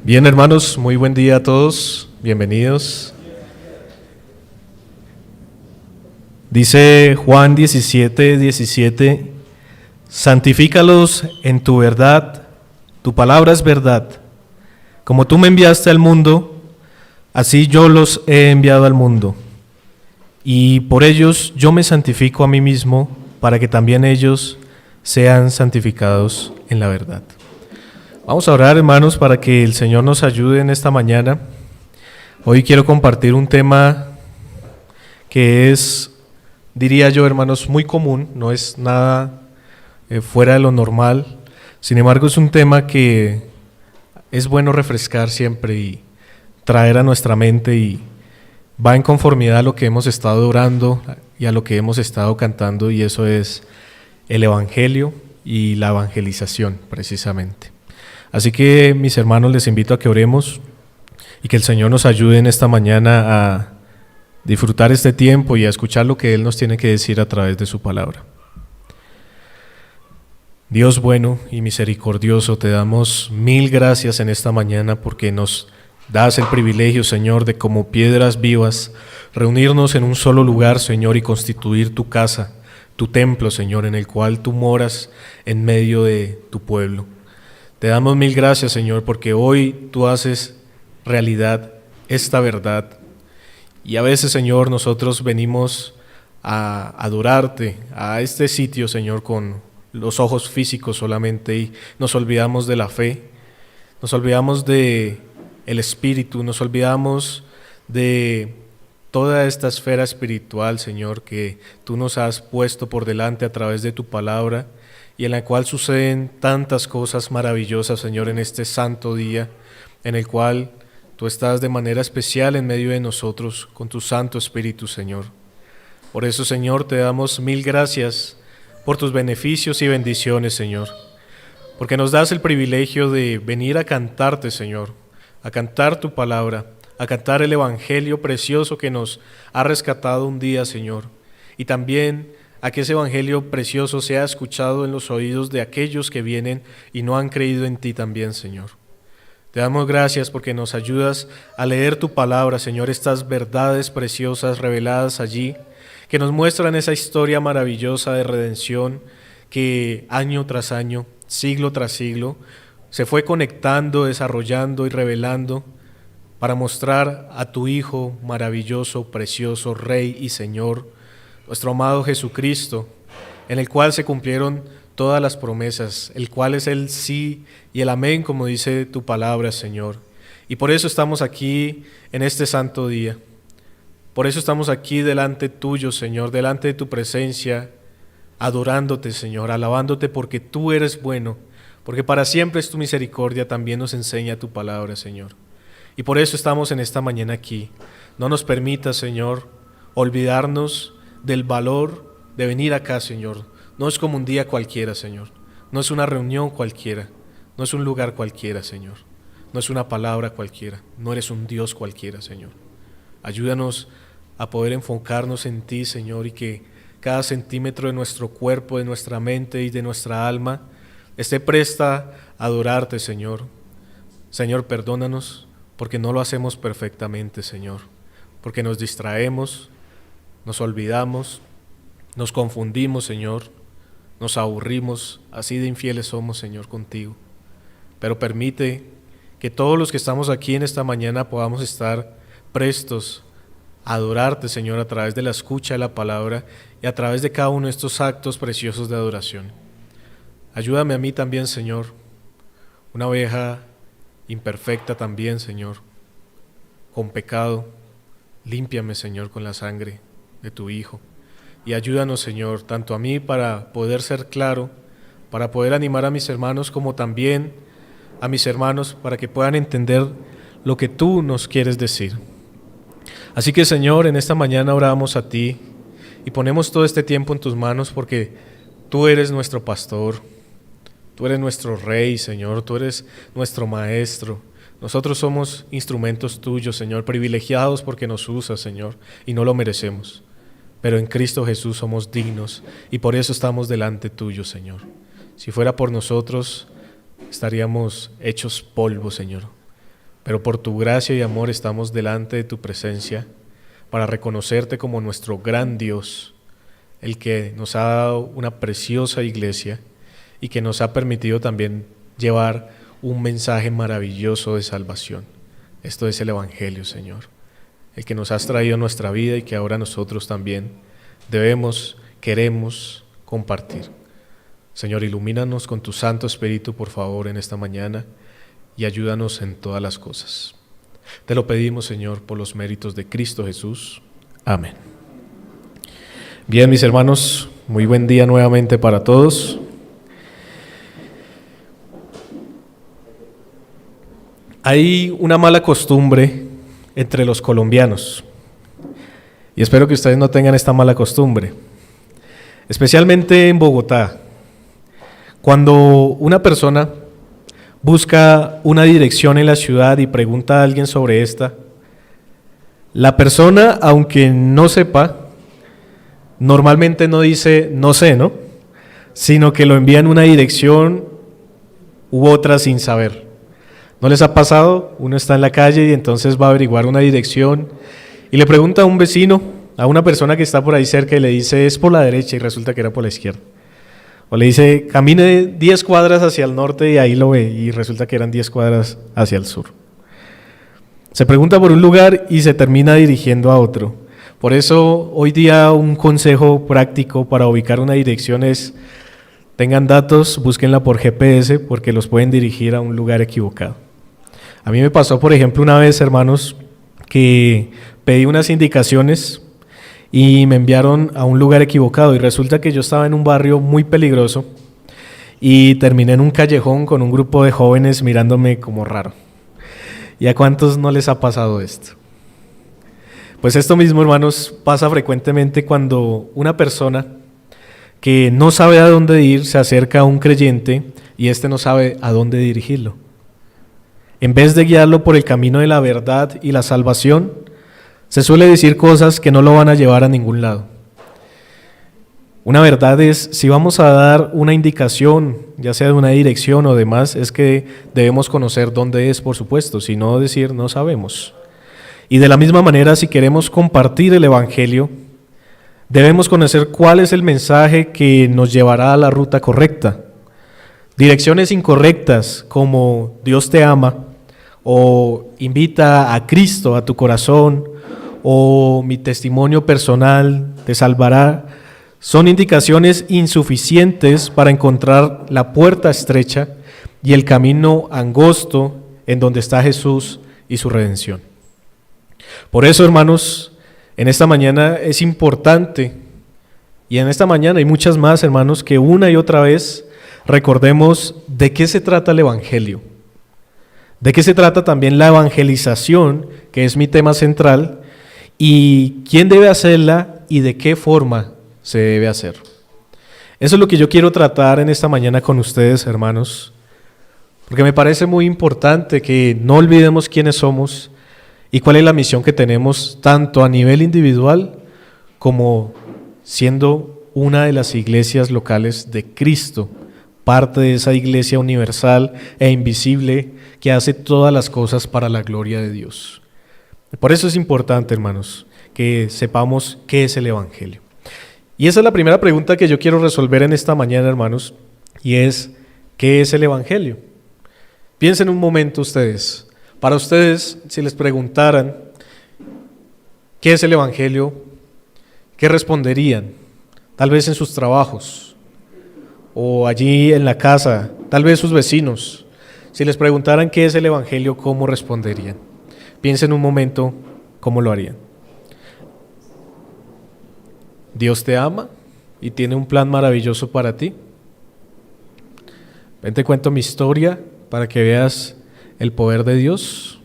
Bien, hermanos, muy buen día a todos, bienvenidos. Dice Juan 17:17, santifícalos en tu verdad, tu palabra es verdad. Como tú me enviaste al mundo, así yo los he enviado al mundo. Y por ellos yo me santifico a mí mismo, para que también ellos sean santificados en la verdad. Vamos a orar, hermanos, para que el Señor nos ayude en esta mañana. Hoy quiero compartir un tema que es, diría yo, hermanos, muy común, no es nada fuera de lo normal. Sin embargo, es un tema que es bueno refrescar siempre y traer a nuestra mente, y va en conformidad a lo que hemos estado orando y a lo que hemos estado cantando, y eso es el Evangelio y la evangelización, precisamente. Así que, mis hermanos, les invito a que oremos y que el Señor nos ayude en esta mañana a disfrutar este tiempo y a escuchar lo que Él nos tiene que decir a través de su palabra. Dios bueno y misericordioso, te damos mil gracias en esta mañana porque nos das el privilegio, Señor, de como piedras vivas reunirnos en un solo lugar, Señor, y constituir tu casa, tu templo, Señor, en el cual tú moras en medio de tu pueblo. Te damos mil gracias, Señor, porque hoy tú haces realidad esta verdad. Y a veces, Señor, nosotros venimos a adorarte a este sitio, Señor, con los ojos físicos solamente, y nos olvidamos de la fe, nos olvidamos de el espíritu, nos olvidamos de toda esta esfera espiritual, Señor, que tú nos has puesto por delante a través de tu palabra, y en la cual suceden tantas cosas maravillosas, Señor, en este santo día, en el cual tú estás de manera especial en medio de nosotros con tu Santo Espíritu, Señor. Por eso, Señor, te damos mil gracias por tus beneficios y bendiciones, Señor, porque nos das el privilegio de venir a cantarte, Señor, a cantar tu palabra, a cantar el Evangelio precioso que nos ha rescatado un día, Señor, y también a que ese Evangelio precioso sea escuchado en los oídos de aquellos que vienen y no han creído en ti también, Señor. Te damos gracias porque nos ayudas a leer tu palabra, Señor, estas verdades preciosas reveladas allí, que nos muestran esa historia maravillosa de redención que año tras año, siglo tras siglo, se fue conectando, desarrollando y revelando para mostrar a tu Hijo maravilloso, precioso, Rey y Señor, nuestro amado Jesucristo, en el cual se cumplieron todas las promesas, el cual es el sí y el amén, como dice tu palabra, Señor. Y por eso estamos aquí en este santo día. Por eso estamos aquí delante tuyo, Señor, delante de tu presencia, adorándote, Señor, alabándote porque tú eres bueno, porque para siempre es tu misericordia, también nos enseña tu palabra, Señor. Y por eso estamos en esta mañana aquí. No nos permitas, Señor, olvidarnos del valor de venir acá, Señor. No es como un día cualquiera, Señor. No es una reunión cualquiera. No es un lugar cualquiera, Señor. No es una palabra cualquiera. No eres un Dios cualquiera, Señor. Ayúdanos a poder enfocarnos en ti, Señor, y que cada centímetro de nuestro cuerpo, de nuestra mente y de nuestra alma esté presta a adorarte, Señor. Señor, perdónanos porque no lo hacemos perfectamente, Señor. Porque nos distraemos, nos olvidamos, nos confundimos, Señor, nos aburrimos, así de infieles somos, Señor, contigo. Pero permite que todos los que estamos aquí en esta mañana podamos estar prestos a adorarte, Señor, a través de la escucha de la palabra y a través de cada uno de estos actos preciosos de adoración. Ayúdame a mí también, Señor, una oveja imperfecta también, Señor, con pecado. Límpiame, Señor, con la sangre de tu Hijo, y ayúdanos, Señor, tanto a mí para poder ser claro, para poder animar a mis hermanos, como también a mis hermanos para que puedan entender lo que tú nos quieres decir. Así que, Señor, en esta mañana oramos a ti y ponemos todo este tiempo en tus manos, porque tú eres nuestro pastor, tú eres nuestro Rey, Señor, tú eres nuestro Maestro. Nosotros somos instrumentos tuyos, Señor, privilegiados porque nos usas, Señor, y no lo merecemos. Pero en Cristo Jesús somos dignos y por eso estamos delante tuyo, Señor. Si fuera por nosotros, estaríamos hechos polvo, Señor. pero por tu gracia y amor estamos delante de tu presencia para reconocerte como nuestro gran Dios, el que nos ha dado una preciosa iglesia y que nos ha permitido también llevar un mensaje maravilloso de salvación. Esto es el Evangelio, Señor, el que nos has traído a nuestra vida y que ahora nosotros también queremos compartir. Señor, ilumínanos con tu Santo Espíritu, por favor, en esta mañana y ayúdanos en todas las cosas. Te lo pedimos, Señor, por los méritos de Cristo Jesús. Amén. Bien, mis hermanos, muy buen día nuevamente para todos. Hay una mala costumbre entre los colombianos, y espero que ustedes no tengan esta mala costumbre, especialmente en Bogotá. Cuando una persona busca una dirección en la ciudad y pregunta a alguien sobre esta, la persona, aunque no sepa, normalmente no dice no sé, ¿no? Sino que lo envía en una dirección u otra sin saber. ¿No les ha pasado? Uno está en la calle y entonces va a averiguar una dirección y le pregunta a un vecino, a una persona que está por ahí cerca y le dice es por la derecha y resulta que era por la izquierda. O le dice camine 10 cuadras hacia el norte y ahí lo ve y resulta que eran 10 cuadras hacia el sur. Se pregunta por un lugar y se termina dirigiendo a otro. Por eso hoy día un consejo práctico para ubicar una dirección es tengan datos, búsquenla por GPS porque los pueden dirigir a un lugar equivocado. A mí me pasó, por ejemplo, una vez, hermanos, que pedí unas indicaciones y me enviaron a un lugar equivocado y resulta que yo estaba en un barrio muy peligroso y terminé en un callejón con un grupo de jóvenes mirándome como raro. ¿Y a cuántos no les ha pasado esto? Pues esto mismo, hermanos, pasa frecuentemente cuando una persona que no sabe a dónde ir se acerca a un creyente y éste no sabe a dónde dirigirlo. En vez de guiarlo por el camino de la verdad y la salvación, se suele decir cosas que no lo van a llevar a ningún lado. Una verdad es, si vamos a dar una indicación, ya sea de una dirección o demás, es que debemos conocer dónde es, por supuesto, si no decir no sabemos. Y de la misma manera, si queremos compartir el Evangelio, debemos conocer cuál es el mensaje que nos llevará a la ruta correcta. Direcciones incorrectas como Dios te ama, o invita a Cristo a tu corazón, o mi testimonio personal te salvará, son indicaciones insuficientes para encontrar la puerta estrecha y el camino angosto en donde está Jesús y su redención. Por eso, hermanos, en esta mañana es importante, y en esta mañana hay muchas más, hermanos, que una y otra vez recordemos de qué se trata el Evangelio, de qué se trata también la evangelización, que es mi tema central, y quién debe hacerla y de qué forma se debe hacer. Eso es lo que yo quiero tratar en esta mañana con ustedes, hermanos, porque me parece muy importante que no olvidemos quiénes somos y cuál es la misión que tenemos tanto a nivel individual como siendo una de las iglesias locales de Cristo, parte de esa iglesia universal e invisible que hace todas las cosas para la gloria de Dios. Por eso es importante, hermanos, que sepamos qué es el Evangelio. Y esa es la primera pregunta que yo quiero resolver en esta mañana, hermanos, y es, ¿qué es el Evangelio? Piensen un momento ustedes. Para ustedes, si les preguntaran, ¿qué es el Evangelio? ¿Qué responderían? Tal vez en sus trabajos, o allí en la casa, tal vez sus vecinos. Si les preguntaran qué es el Evangelio, ¿cómo responderían? Piensen un momento, ¿cómo lo harían? Dios te ama y tiene un plan maravilloso para ti. Ven, te cuento mi historia para que veas el poder de Dios.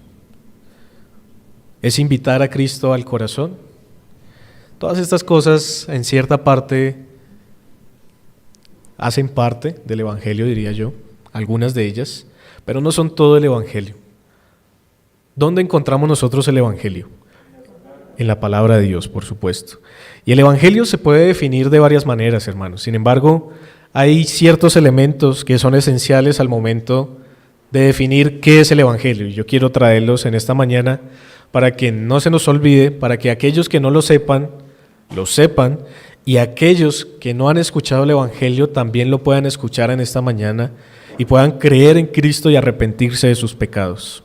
Es invitar a Cristo al corazón. Todas estas cosas en cierta parte hacen parte del Evangelio, diría yo, algunas de ellas, pero no son todo el Evangelio. ¿Dónde encontramos nosotros el Evangelio? En la palabra de Dios, por supuesto. Y el Evangelio se puede definir de varias maneras, hermanos. Sin embargo, hay ciertos elementos que son esenciales al momento de definir qué es el Evangelio. Y yo quiero traerlos en esta mañana para que no se nos olvide, para que aquellos que no lo sepan, y aquellos que no han escuchado el Evangelio también lo puedan escuchar en esta mañana y puedan creer en Cristo y arrepentirse de sus pecados.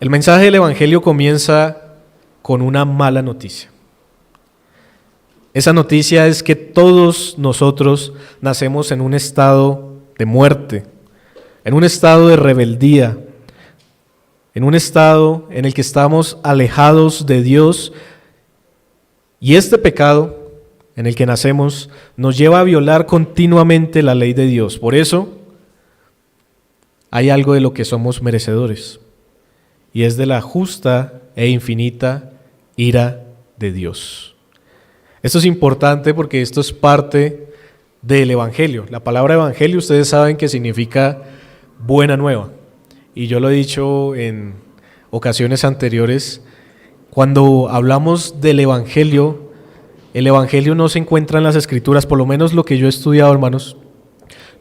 El mensaje del Evangelio comienza con una mala noticia. Esa noticia es que todos nosotros nacemos en un estado de muerte, en un estado de rebeldía, en un estado en el que estamos alejados de Dios, y este pecado en el que nacemos nos lleva a violar continuamente la ley de Dios. Por eso hay algo de lo que somos merecedores, y es de la justa e infinita ira de Dios. Esto es importante porque esto es parte del Evangelio. La palabra Evangelio, ustedes saben que significa buena nueva. Y yo lo he dicho en ocasiones anteriores, cuando hablamos del Evangelio, el Evangelio no se encuentra en las Escrituras, por lo menos lo que yo he estudiado, hermanos.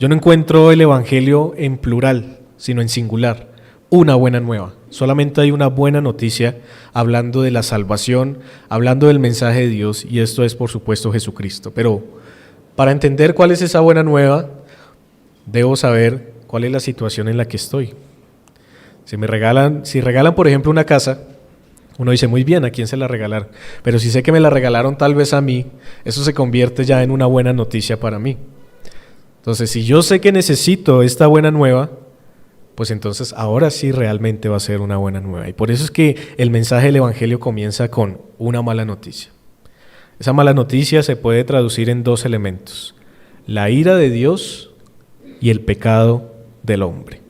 Yo no encuentro el Evangelio en plural, sino en singular. Una buena nueva. Solamente hay una buena noticia hablando de la salvación, hablando del mensaje de Dios, y esto es por supuesto Jesucristo. Pero para entender cuál es esa buena nueva, debo saber cuál es la situación en la que estoy. Si regalan por ejemplo una casa, uno dice muy bien, ¿a quién se la regalaron? Pero si sé que me la regalaron tal vez a mí, eso se convierte ya en una buena noticia para mí. Entonces, si yo sé que necesito esta buena nueva, pues entonces ahora sí realmente va a ser una buena nueva. Y por eso es que el mensaje del Evangelio comienza con una mala noticia. Esa mala noticia se puede traducir en dos elementos: la ira de Dios y el pecado del hombre.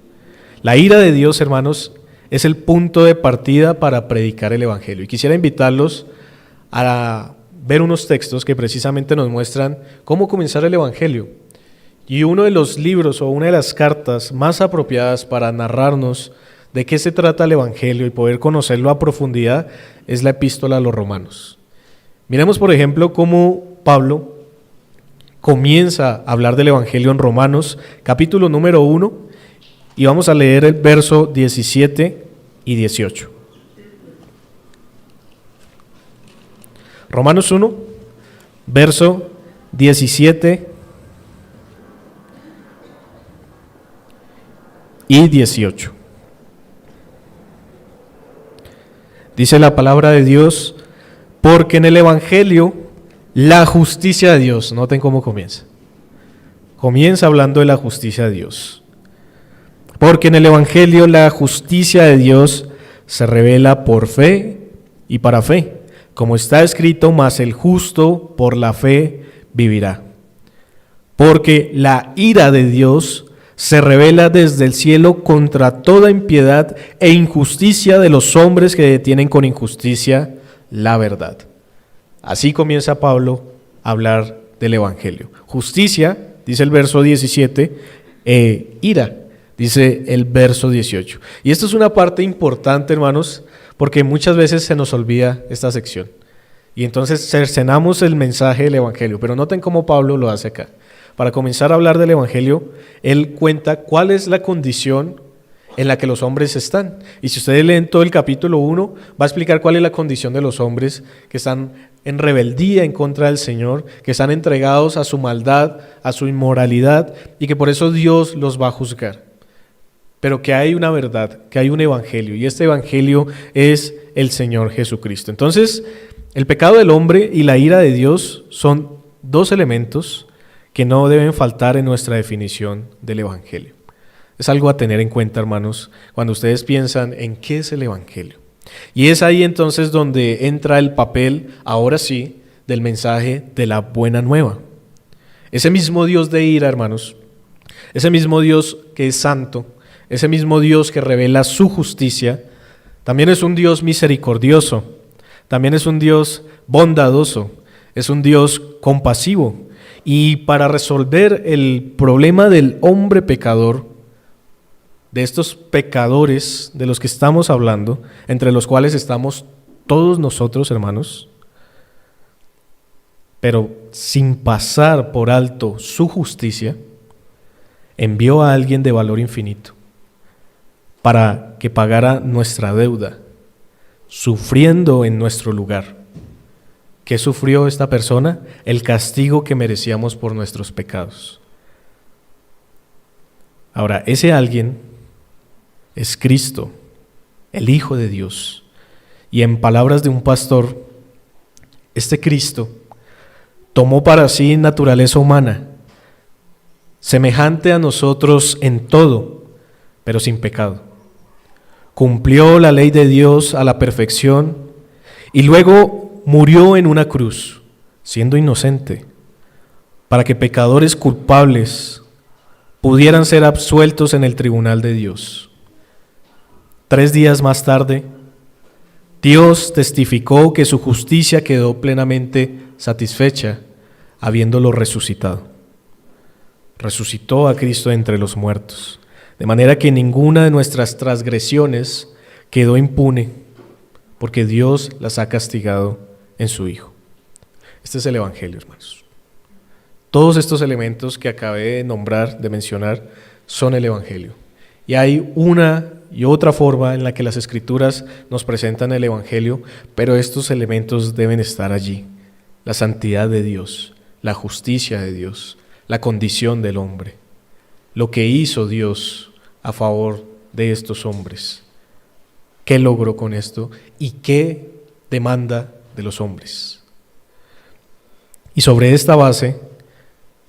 La ira de Dios, hermanos, es el punto de partida para predicar el Evangelio. Y quisiera invitarlos a ver unos textos que precisamente nos muestran cómo comenzar el Evangelio. Y uno de los libros o una de las cartas más apropiadas para narrarnos de qué se trata el Evangelio y poder conocerlo a profundidad es la Epístola a los Romanos. Miremos, por ejemplo, cómo Pablo comienza a hablar del Evangelio en Romanos, capítulo número 1, y vamos a leer el verso 17 y 18. Romanos 1, verso 17 y 18. Dice la palabra de Dios: porque en el Evangelio la justicia de Dios, noten cómo comienza. Comienza hablando de la justicia de Dios. Porque en el Evangelio la justicia de Dios se revela por fe y para fe, como está escrito: mas el justo por la fe vivirá. Porque la ira de Dios se revela desde el cielo contra toda impiedad e injusticia de los hombres que detienen con injusticia la verdad. Así comienza Pablo a hablar del Evangelio. Justicia, dice el verso 17, ira, dice el verso 18. Y esto es una parte importante, hermanos, porque muchas veces se nos olvida esta sección. Y entonces cercenamos el mensaje del Evangelio. Pero noten cómo Pablo lo hace acá. Para comenzar a hablar del Evangelio, él cuenta cuál es la condición en la que los hombres están. Y si ustedes leen todo el capítulo 1, va a explicar cuál es la condición de los hombres que están en rebeldía en contra del Señor, que están entregados a su maldad, a su inmoralidad, y que por eso Dios los va a juzgar. Pero que hay una verdad, que hay un evangelio, y este evangelio es el Señor Jesucristo. Entonces, el pecado del hombre y la ira de Dios son dos elementos que no deben faltar en nuestra definición del evangelio. Es algo a tener en cuenta, hermanos, cuando ustedes piensan en qué es el evangelio. Y es ahí entonces donde entra el papel, ahora sí, del mensaje de la buena nueva. Ese mismo Dios de ira, hermanos, ese mismo Dios que es santo, ese mismo Dios que revela su justicia, también es un Dios misericordioso, también es un Dios bondadoso, es un Dios compasivo. Y para resolver el problema del hombre pecador, de estos pecadores de los que estamos hablando, entre los cuales estamos todos nosotros, hermanos, pero sin pasar por alto su justicia, envió a alguien de valor infinito. para que pagara nuestra deuda, sufriendo en nuestro lugar. ¿Qué sufrió esta persona? El castigo que merecíamos por nuestros pecados. Ahora, ese alguien es Cristo, el Hijo de Dios. Y en palabras de un pastor, este Cristo tomó para sí naturaleza humana, semejante a nosotros en todo, pero sin pecado. Cumplió la ley de Dios a la perfección y luego murió en una cruz, siendo inocente, para que pecadores culpables pudieran ser absueltos en el tribunal de Dios. 3 días más tarde, Dios testificó que su justicia quedó plenamente satisfecha, habiéndolo resucitado. Resucitó a Cristo entre los muertos, de manera que ninguna de nuestras transgresiones quedó impune, porque Dios las ha castigado en su Hijo. Este es el Evangelio, hermanos. Todos estos elementos que acabé de nombrar, de mencionar, son el Evangelio. Y hay una y otra forma en la que las Escrituras nos presentan el Evangelio, pero estos elementos deben estar allí. La santidad de Dios, la justicia de Dios, la condición del hombre, lo que hizo Dios a favor de estos hombres, qué logró con esto y qué demanda de los hombres. Y sobre esta base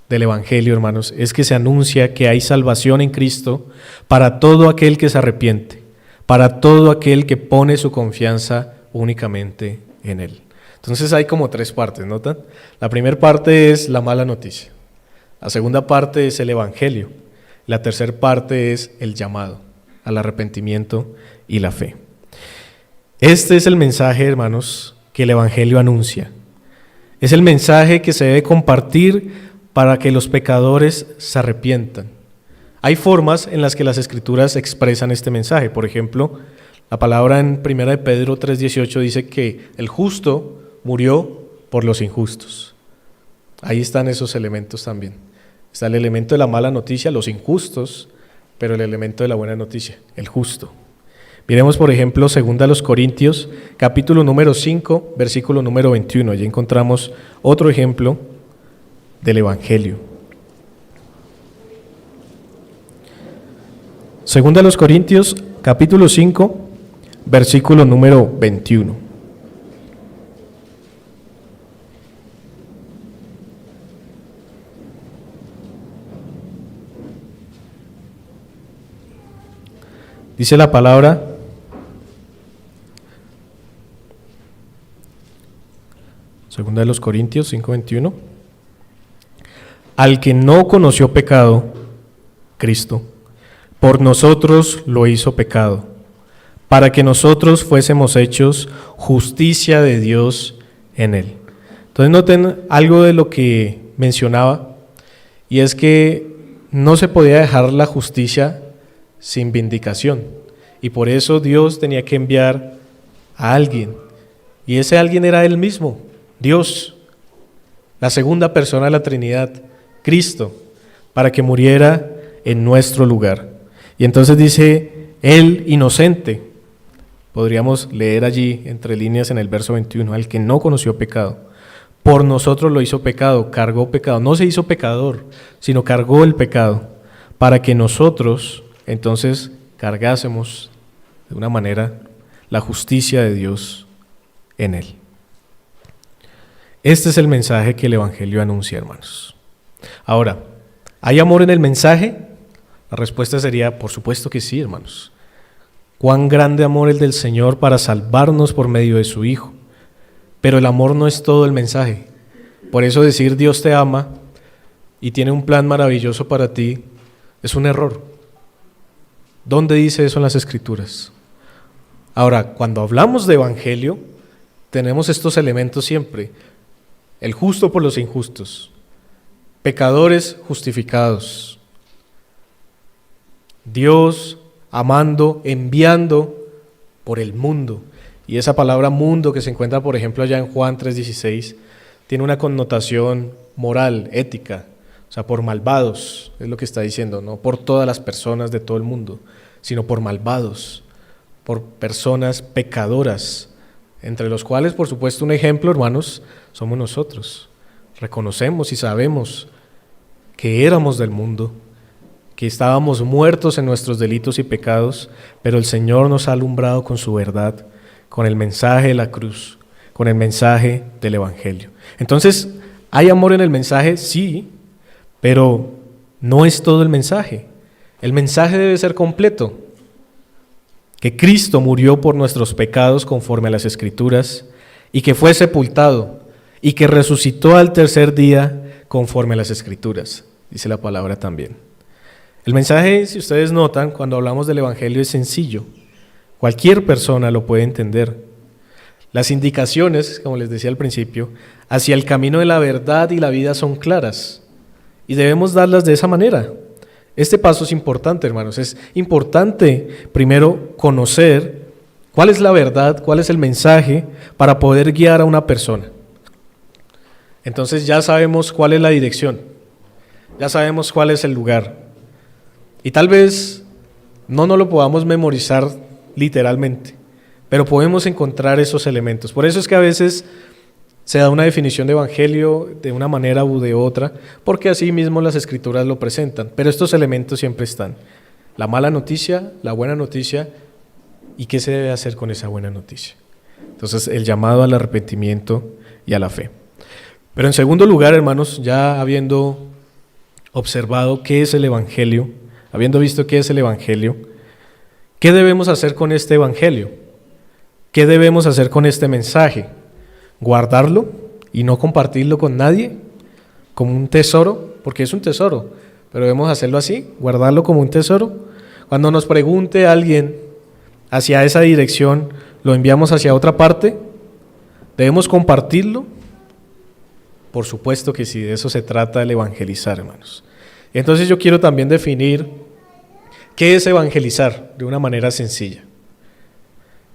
del Evangelio, hermanos, es que se anuncia que hay salvación en Cristo para todo aquel que se arrepiente, para todo aquel que pone su confianza únicamente en Él. Entonces hay como 3 partes, ¿notan? La primera parte es la mala noticia, la segunda parte es el Evangelio, la tercera parte es el llamado al arrepentimiento y la fe. Este es el mensaje, hermanos, que el Evangelio anuncia. Es el mensaje que se debe compartir para que los pecadores se arrepientan. Hay formas en las que las Escrituras expresan este mensaje. Por ejemplo, la palabra en 1 de Pedro 3:18 dice que el justo murió por los injustos. Ahí están esos elementos también. Está el elemento de la mala noticia, los injustos, pero el elemento de la buena noticia, el justo. Miremos, por ejemplo, 2 Corintios, capítulo número 5, versículo número 21. Allí encontramos otro ejemplo del Evangelio. 2 Corintios, capítulo 5, versículo número 21. Dice la palabra: Segunda de los Corintios 5:21. Al que no conoció pecado, Cristo, por nosotros lo hizo pecado, para que nosotros fuésemos hechos justicia de Dios en él. Entonces noten algo de lo que mencionaba, y es que no se podía dejar la justicia sin vindicación, y por eso Dios tenía que enviar a alguien, y ese alguien era Él mismo, Dios, la segunda persona de la Trinidad, Cristo, para que muriera en nuestro lugar. Y entonces dice, Él inocente, podríamos leer allí entre líneas en el verso 21, al que no conoció pecado, por nosotros lo hizo pecado, cargó pecado, no se hizo pecador, sino cargó el pecado, para que nosotros entonces cargásemos de una manera la justicia de Dios en Él. Este es el mensaje que el Evangelio anuncia, hermanos. Ahora, ¿hay amor en el mensaje? La respuesta sería, por supuesto que sí, hermanos. Cuán grande amor el del Señor para salvarnos por medio de su Hijo. Pero el amor no es todo el mensaje. Por eso decir Dios te ama y tiene un plan maravilloso para ti es un error. ¿Dónde dice eso en las Escrituras? Ahora, cuando hablamos de Evangelio, tenemos estos elementos siempre. El justo por los injustos. Pecadores justificados. Dios amando, enviando por el mundo. Y esa palabra mundo que se encuentra, por ejemplo, allá en Juan 3:16, tiene una connotación moral, ética, o sea, por malvados, es lo que está diciendo, no por todas las personas de todo el mundo, sino por malvados, por personas pecadoras, entre los cuales, por supuesto, un ejemplo, hermanos, somos nosotros. Reconocemos y sabemos que éramos del mundo, que estábamos muertos en nuestros delitos y pecados, pero el Señor nos ha alumbrado con su verdad, con el mensaje de la cruz, con el mensaje del Evangelio. Entonces, ¿hay amor en el mensaje? Sí, pero no es todo el mensaje. El mensaje debe ser completo. Que Cristo murió por nuestros pecados conforme a las Escrituras, y que fue sepultado, y que resucitó al tercer día conforme a las Escrituras, dice la palabra también. El mensaje, si ustedes notan, cuando hablamos del Evangelio es sencillo. Cualquier persona lo puede entender. Las indicaciones, como les decía al principio, hacia el camino de la verdad y la vida son claras, y debemos darlas de esa manera. Este paso es importante, hermanos. Es importante primero conocer cuál es la verdad, cuál es el mensaje para poder guiar a una persona. Entonces ya sabemos cuál es la dirección, ya sabemos cuál es el lugar. Y tal vez no nos lo podamos memorizar literalmente, pero podemos encontrar esos elementos. Por eso es que a veces se da una definición de evangelio de una manera u de otra, porque así mismo las Escrituras lo presentan, pero estos elementos siempre están. La mala noticia, la buena noticia, y qué se debe hacer con esa buena noticia. Entonces, el llamado al arrepentimiento y a la fe. Pero en segundo lugar, hermanos, ya habiendo observado qué es el evangelio, habiendo visto qué es el evangelio, ¿qué debemos hacer con este evangelio? ¿Qué debemos hacer con este mensaje? ¿Guardarlo y no compartirlo con nadie? ¿Como un tesoro? Porque es un tesoro, pero debemos hacerlo así, guardarlo como un tesoro. Cuando nos pregunte alguien hacia esa dirección, ¿lo enviamos hacia otra parte? ¿Debemos compartirlo? Por supuesto que sí, de eso se trata el evangelizar, hermanos. Entonces yo quiero también definir qué es evangelizar de una manera sencilla.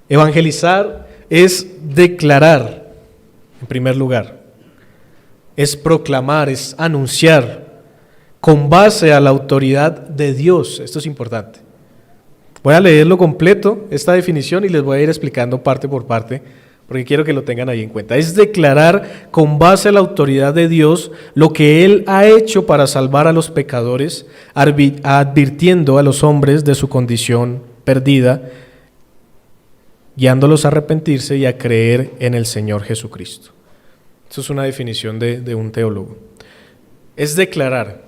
Evangelizar es declarar, en primer lugar, es proclamar, es anunciar con base a la autoridad de Dios. Esto es importante. Voy a leerlo completo, esta definición, y les voy a ir explicando parte por parte, porque quiero que lo tengan ahí en cuenta. Es declarar con base a la autoridad de Dios lo que Él ha hecho para salvar a los pecadores, advirtiendo a los hombres de su condición perdida, guiándolos a arrepentirse y a creer en el Señor Jesucristo. Eso es una definición de un teólogo. Es declarar.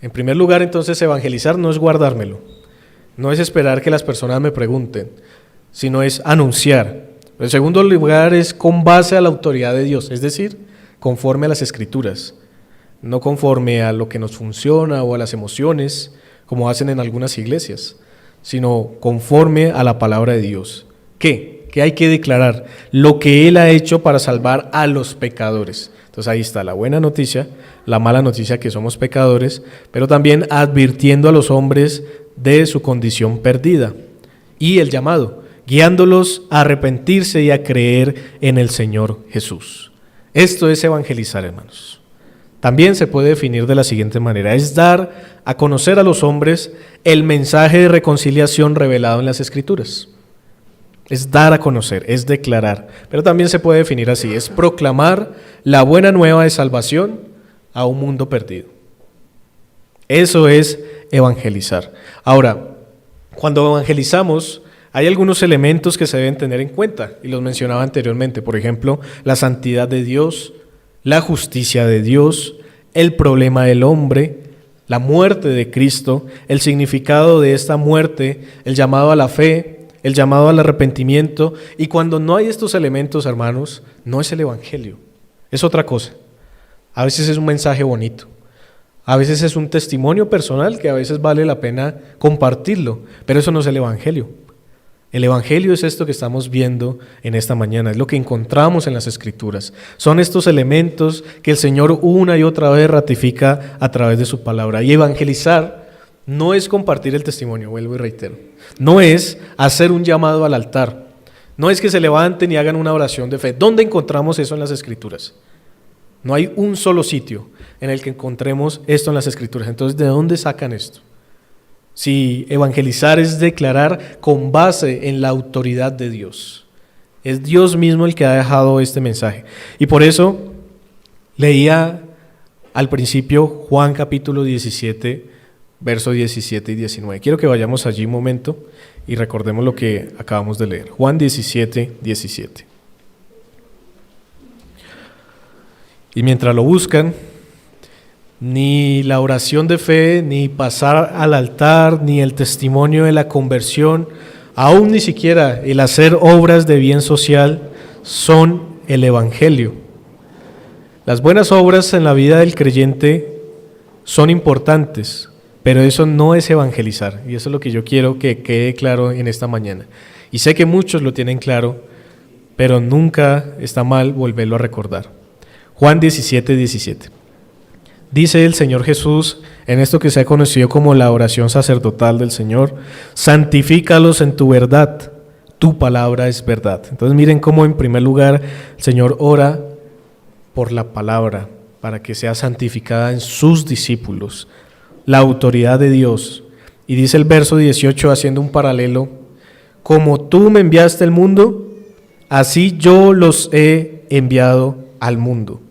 En primer lugar, entonces, evangelizar no es guardármelo, no es esperar que las personas me pregunten, sino es anunciar. En segundo lugar, es con base a la autoridad de Dios, es decir, conforme a las Escrituras, no conforme a lo que nos funciona o a las emociones, como hacen en algunas iglesias, sino conforme a la palabra de Dios. ¿Qué? ¿Qué hay que declarar? Lo que Él ha hecho para salvar a los pecadores. Entonces ahí está la buena noticia, la mala noticia que somos pecadores, pero también advirtiendo a los hombres de su condición perdida. Y el llamado, guiándolos a arrepentirse y a creer en el Señor Jesús. Esto es evangelizar, hermanos. También se puede definir de la siguiente manera: es dar a conocer a los hombres el mensaje de reconciliación revelado en las Escrituras. Es dar a conocer, es declarar, pero también se puede definir así: es proclamar la buena nueva de salvación a un mundo perdido. Eso es evangelizar. Ahora, cuando evangelizamos, hay algunos elementos que se deben tener en cuenta, y los mencionaba anteriormente. Por ejemplo, la santidad de Dios, la justicia de Dios, el problema del hombre, la muerte de Cristo, el significado de esta muerte, el llamado a la fe, el llamado al arrepentimiento. Y cuando no hay estos elementos, hermanos, no es el evangelio, es otra cosa. A veces es un mensaje bonito, a veces es un testimonio personal que a veces vale la pena compartirlo, pero eso no es el evangelio. El evangelio es esto que estamos viendo en esta mañana, es lo que encontramos en las Escrituras. Son estos elementos que el Señor una y otra vez ratifica a través de su palabra. Y evangelizar no es compartir el testimonio, vuelvo y reitero. No es hacer un llamado al altar. No es que se levanten y hagan una oración de fe. ¿Dónde encontramos eso en las Escrituras? No hay un solo sitio en el que encontremos esto en las Escrituras. Entonces, ¿de dónde sacan esto? si evangelizar es declarar con base en la autoridad de Dios. Es Dios mismo el que ha dejado este mensaje. Y por eso leía al principio Juan capítulo 17, versos 17 y 19. Quiero que vayamos allí un momento y recordemos lo que acabamos de leer. Juan 17, 17. Y mientras lo buscan, ni la oración de fe, ni pasar al altar, ni el testimonio de la conversión, aún ni siquiera el hacer obras de bien social son el evangelio. Las buenas obras en la vida del creyente son importantes, pero eso no es evangelizar, y eso es lo que yo quiero que quede claro en esta mañana. Y sé que muchos lo tienen claro, pero nunca está mal volverlo a recordar. Juan 17, 17. Dice el Señor Jesús en esto que se ha conocido como la oración sacerdotal del Señor: santifícalos en tu verdad, tu palabra es verdad. Entonces miren cómo en primer lugar el Señor ora por la palabra, para que sea santificada en sus discípulos, la autoridad de Dios. Y dice el verso 18, haciendo un paralelo: como tú me enviaste al mundo, así yo los he enviado al mundo.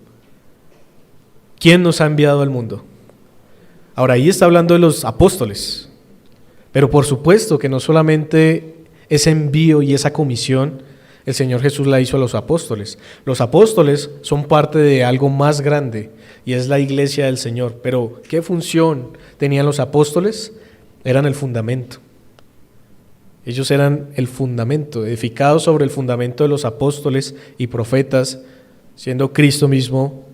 ¿Quién nos ha enviado al mundo? Ahora, ahí está hablando de los apóstoles, pero por supuesto que no solamente ese envío y esa comisión el Señor Jesús la hizo a los apóstoles. Los apóstoles son parte de algo más grande, y es la iglesia del Señor. Pero ¿qué función tenían los apóstoles? Eran el fundamento. Ellos eran el fundamento, edificados sobre el fundamento de los apóstoles y profetas, siendo Cristo mismo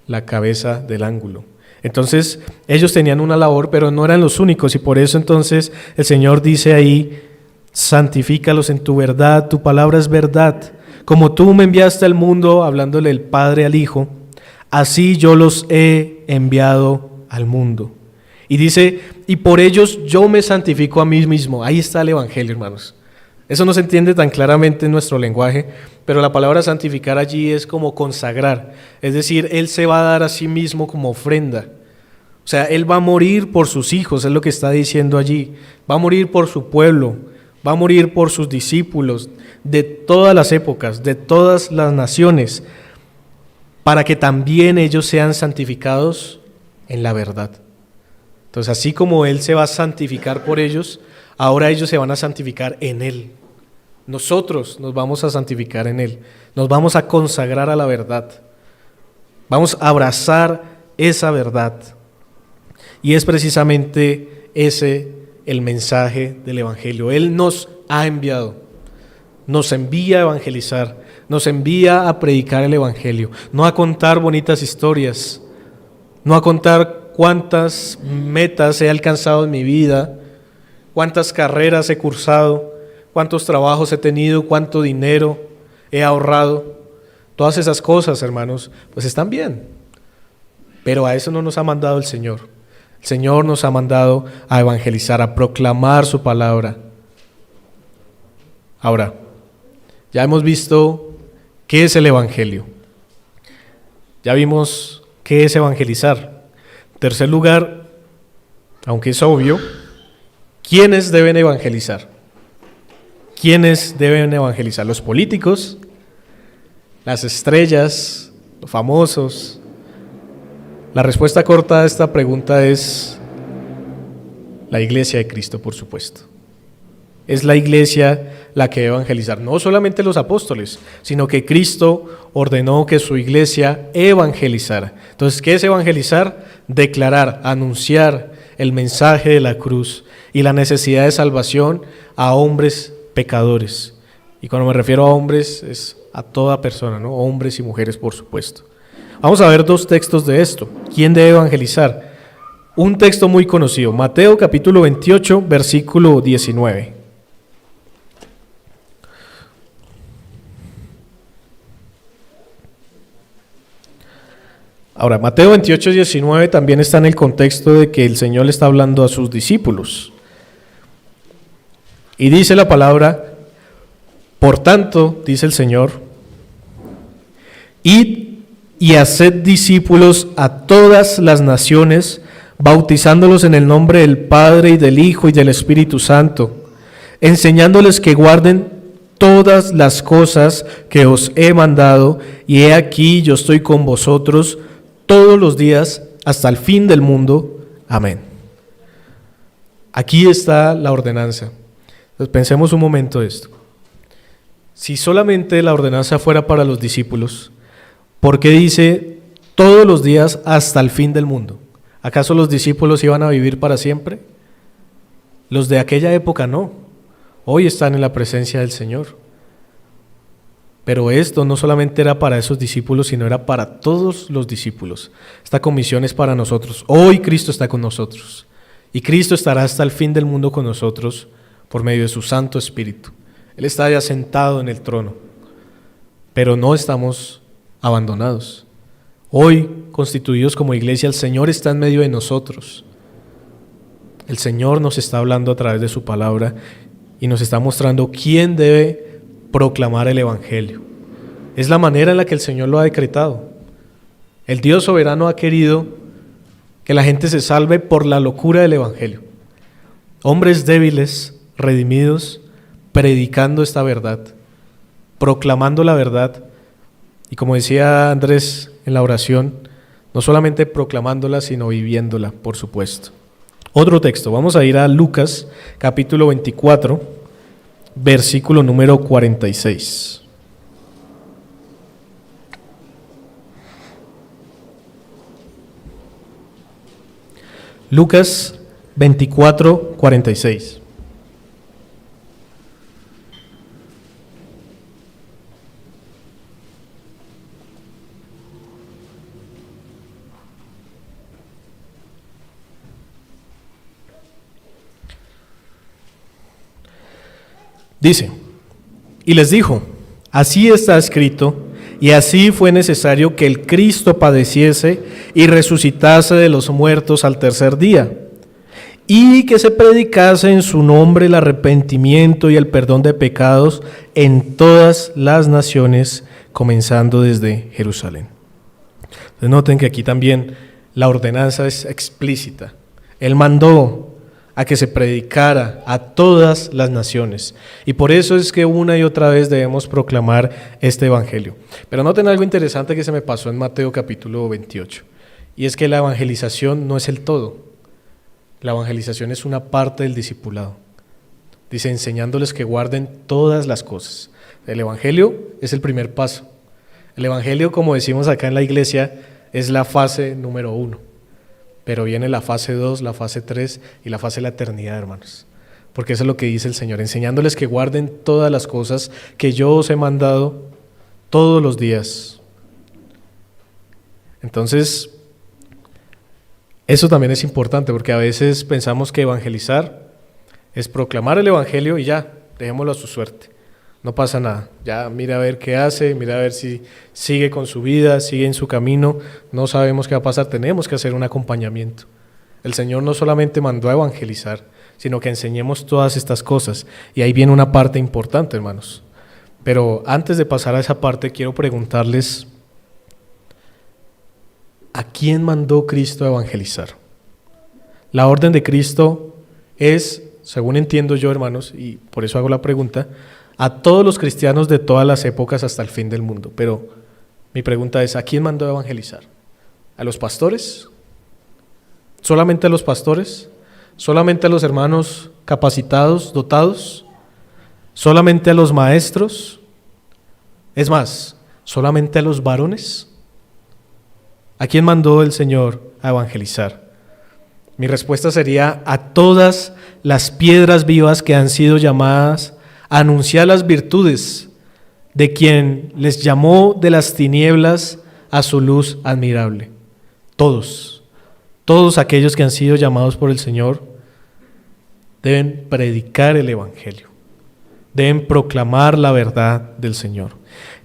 la cabeza del ángulo. Entonces ellos tenían una labor, pero no eran los únicos, y por eso entonces el Señor dice ahí: santifícalos en tu verdad, tu palabra es verdad. Como tú me enviaste al mundo, hablándole el Padre al Hijo, así yo los he enviado al mundo. Y dice: y por ellos yo me santifico a mí mismo. Ahí está el evangelio, hermanos. Eso no se entiende tan claramente en nuestro lenguaje, pero la palabra santificar allí es como consagrar. Es decir, Él se va a dar a sí mismo como ofrenda. O sea, Él va a morir por sus hijos, es lo que está diciendo allí. Va a morir por su pueblo, va a morir por sus discípulos de todas las épocas, de todas las naciones, para que también ellos sean santificados en la verdad. Entonces, así como Él se va a santificar por ellos, ahora ellos se van a santificar en Él. Nosotros nos vamos a santificar en Él, nos vamos a consagrar a la verdad, vamos a abrazar esa verdad. Y es precisamente ese el mensaje del evangelio. Él nos ha enviado, nos envía a evangelizar, nos envía a predicar el evangelio, no a contar bonitas historias, no a contar cuántas metas he alcanzado en mi vida, cuántas carreras he cursado, cuántos trabajos he tenido, cuánto dinero he ahorrado. Todas esas cosas, hermanos, pues están bien, pero a eso no nos ha mandado el Señor. El Señor nos ha mandado a evangelizar, a proclamar su palabra. Ahora, ya hemos visto qué es el evangelio. Ya vimos qué es evangelizar. En tercer lugar, aunque es obvio, ¿quiénes deben evangelizar? ¿Quiénes deben evangelizar? ¿Los políticos? ¿Las estrellas? ¿Los famosos? La respuesta corta a esta pregunta es la iglesia de Cristo, por supuesto. Es la iglesia la que debe evangelizar, no solamente los apóstoles, sino que Cristo ordenó que su iglesia evangelizara. Entonces, ¿qué es evangelizar? Declarar, anunciar el mensaje de la cruz y la necesidad de salvación a hombres pecadores. Y cuando me refiero a hombres, es a toda persona, ¿no? Hombres y mujeres, por supuesto. Vamos a ver dos textos de esto. ¿Quién debe evangelizar? Un texto muy conocido, Mateo capítulo 28, versículo 19. Ahora, Mateo 28, 19 también está en el contexto de que el Señor le está hablando a sus discípulos. Y dice la palabra: por tanto, dice el Señor, id y haced discípulos a todas las naciones, bautizándolos en el nombre del Padre y del Hijo y del Espíritu Santo, enseñándoles que guarden todas las cosas que os he mandado, y he aquí yo estoy con vosotros todos los días hasta el fin del mundo. Amén. Aquí está la ordenanza. Entonces pensemos un momento esto. Si solamente la ordenanza fuera para los discípulos, ¿por qué dice todos los días hasta el fin del mundo? ¿Acaso los discípulos iban a vivir para siempre? Los de aquella época no. Hoy están en la presencia del Señor. Pero esto no solamente era para esos discípulos, sino era para todos los discípulos. Esta comisión es para nosotros. Hoy Cristo está con nosotros. Y Cristo estará hasta el fin del mundo con nosotros por medio de su Santo Espíritu. Él está ya sentado en el trono. Pero no estamos abandonados. Hoy, constituidos como iglesia, el Señor está en medio de nosotros. El Señor nos está hablando a través de su palabra y nos está mostrando quién debe proclamar el Evangelio. Es la manera en la que el Señor lo ha decretado. El Dios soberano ha querido que la gente se salve por la locura del Evangelio. Hombres débiles, redimidos, predicando esta verdad, proclamando la verdad. Y como decía Andrés en la oración, no solamente proclamándola, sino viviéndola, por supuesto. Otro texto, vamos a ir a Lucas, capítulo 24, versículo número 46. Lucas 24, 46. Dice, y les dijo, así está escrito, y así fue necesario que el Cristo padeciese y resucitase de los muertos al tercer día, y que se predicase en su nombre el arrepentimiento y el perdón de pecados en todas las naciones, comenzando desde Jerusalén. Entonces noten que aquí también la ordenanza es explícita. Él mandó a que se predicara a todas las naciones. Y por eso es que una y otra vez debemos proclamar este evangelio. Pero noten algo interesante que se me pasó en Mateo capítulo 28. Y es que la evangelización no es el todo. La evangelización es una parte del discipulado. Dice, enseñándoles que guarden todas las cosas. El evangelio es el primer paso. El evangelio, como decimos acá en la iglesia, es la fase número 1. Pero viene la fase 2, la fase 3 y la fase de la eternidad, hermanos. Porque eso es lo que dice el Señor, enseñándoles que guarden todas las cosas que yo os he mandado todos los días. Entonces, eso también es importante, porque a veces pensamos que evangelizar es proclamar el evangelio y ya, dejémoslo a su suerte. No pasa nada, ya mira a ver qué hace, mira a ver si sigue con su vida, sigue en su camino, no sabemos qué va a pasar, tenemos que hacer un acompañamiento. El Señor no solamente mandó a evangelizar, sino que enseñemos todas estas cosas, y ahí viene una parte importante, hermanos. Pero antes de pasar a esa parte, quiero preguntarles, ¿a quién mandó Cristo a evangelizar? La orden de Cristo es, según entiendo yo, hermanos, y por eso hago la pregunta, a todos los cristianos de todas las épocas hasta el fin del mundo. Pero mi pregunta es, ¿a quién mandó a evangelizar? ¿A los pastores? ¿Solamente a los pastores? ¿Solamente a los hermanos capacitados, dotados? ¿Solamente a los maestros? Es más, ¿solamente a los varones? ¿A quién mandó el Señor a evangelizar? Mi respuesta sería a todas las piedras vivas que han sido llamadas a anunciar las virtudes de quien les llamó de las tinieblas a su luz admirable. Todos aquellos que han sido llamados por el Señor deben predicar el evangelio, deben proclamar la verdad del Señor.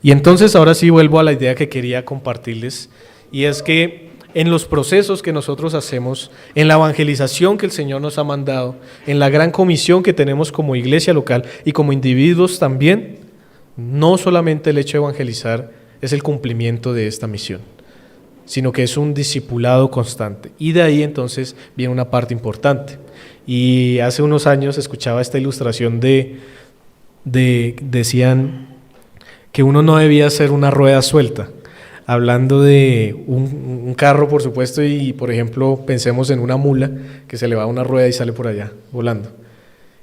Y entonces ahora sí vuelvo a la idea que quería compartirles, y es que en los procesos que nosotros hacemos, en la evangelización que el Señor nos ha mandado, en la gran comisión que tenemos como iglesia local y como individuos también, no solamente el hecho de evangelizar es el cumplimiento de esta misión. sino que es un discipulado constante. Y de ahí entonces viene una parte importante. Y hace unos años escuchaba esta ilustración decían que uno no debía hacer una rueda suelta, hablando de un carro, por supuesto, y por ejemplo pensemos en una mula que se le va una rueda y sale por allá volando.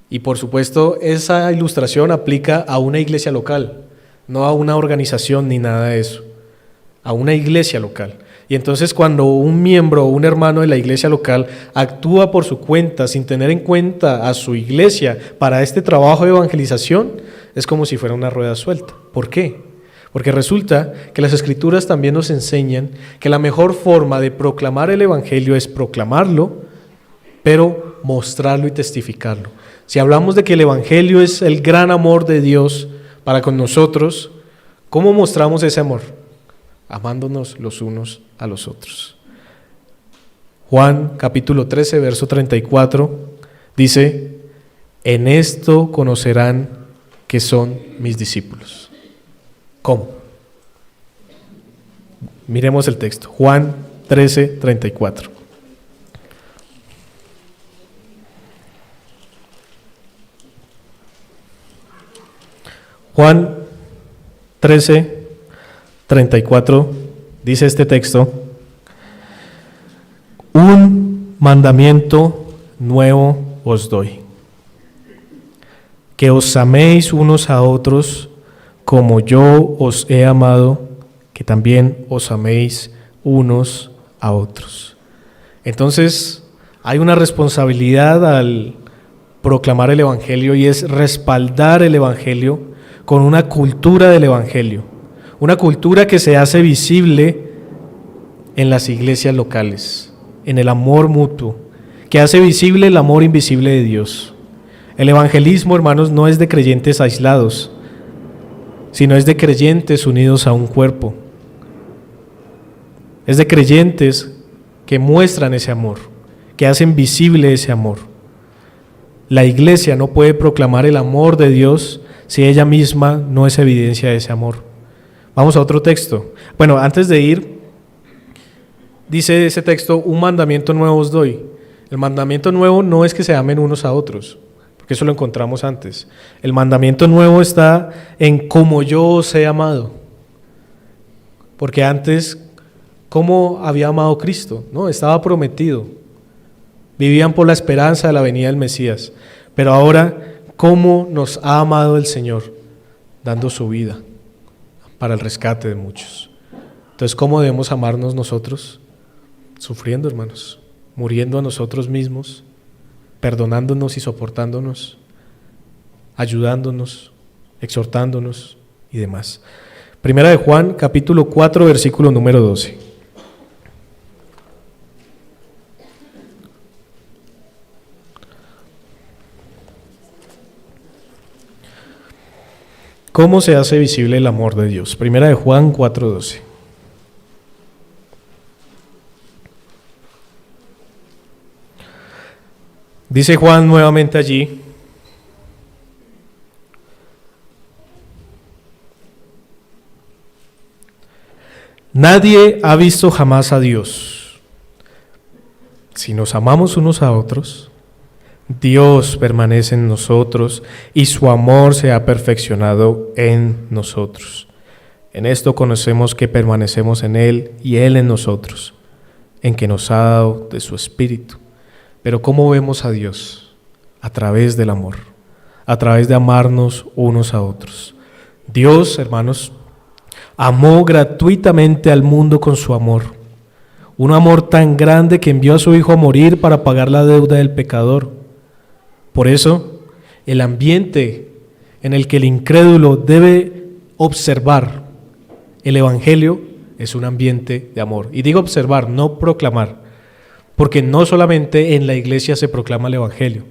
Y por supuesto esa ilustración aplica a una iglesia local, no a una organización ni nada de eso, a una iglesia local. Y entonces cuando un miembro o un hermano de la iglesia local actúa por su cuenta sin tener en cuenta a su iglesia para este trabajo de evangelización, es como si fuera una rueda suelta. ¿Por qué? Porque resulta que las Escrituras también nos enseñan que la mejor forma de proclamar el evangelio es proclamarlo, pero mostrarlo y testificarlo. Si hablamos de que el evangelio es el gran amor de Dios para con nosotros, ¿cómo mostramos ese amor? Amándonos los unos a los otros. Juan capítulo 13, verso 34 dice: en esto conocerán que son mis discípulos. ¿Cómo? Miremos el texto. Juan 13, 34. Juan 13, 34 dice este texto: un mandamiento nuevo os doy, que os améis unos a otros como yo os he amado, que también os améis unos a otros. Entonces hay una responsabilidad al proclamar el evangelio, y es respaldar el evangelio con una cultura del evangelio, una cultura que se hace visible en las iglesias locales, en el amor mutuo, que hace visible el amor invisible de Dios. El evangelismo, hermanos, no es de creyentes aislados, sino es de creyentes unidos a un cuerpo. Es de creyentes que muestran ese amor, que hacen visible ese amor. La iglesia no puede proclamar el amor de Dios si ella misma no es evidencia de ese amor. Vamos a otro texto. Bueno, antes de ir, dice ese texto: un mandamiento nuevo os doy. El mandamiento nuevo no es que se amen unos a otros, porque eso lo encontramos antes. El mandamiento nuevo está en cómo yo os he amado. Porque antes, ¿cómo había amado Cristo? No, estaba prometido. Vivían por la esperanza de la venida del Mesías. Pero ahora, ¿cómo nos ha amado el Señor? Dando su vida para el rescate de muchos. Entonces, ¿cómo debemos amarnos nosotros? Sufriendo, hermanos, muriendo a nosotros mismos, perdonándonos y soportándonos, ayudándonos, exhortándonos y demás. Primera de Juan, capítulo 4, versículo número 12. ¿Cómo se hace visible el amor de Dios? Primera de Juan 4:12. Dice Juan nuevamente allí: nadie ha visto jamás a Dios. Si nos amamos unos a otros, Dios permanece en nosotros y su amor se ha perfeccionado en nosotros. En esto conocemos que permanecemos en Él y Él en nosotros, en que nos ha dado de su Espíritu. Pero ¿cómo vemos a Dios? A través del amor, a través de amarnos unos a otros. Dios, hermanos, amó gratuitamente al mundo con su amor. Un amor tan grande que envió a su Hijo a morir para pagar la deuda del pecador. Por eso, el ambiente en el que el incrédulo debe observar el evangelio es un ambiente de amor. Y digo observar, no proclamar, porque no solamente en la iglesia se proclama el evangelio,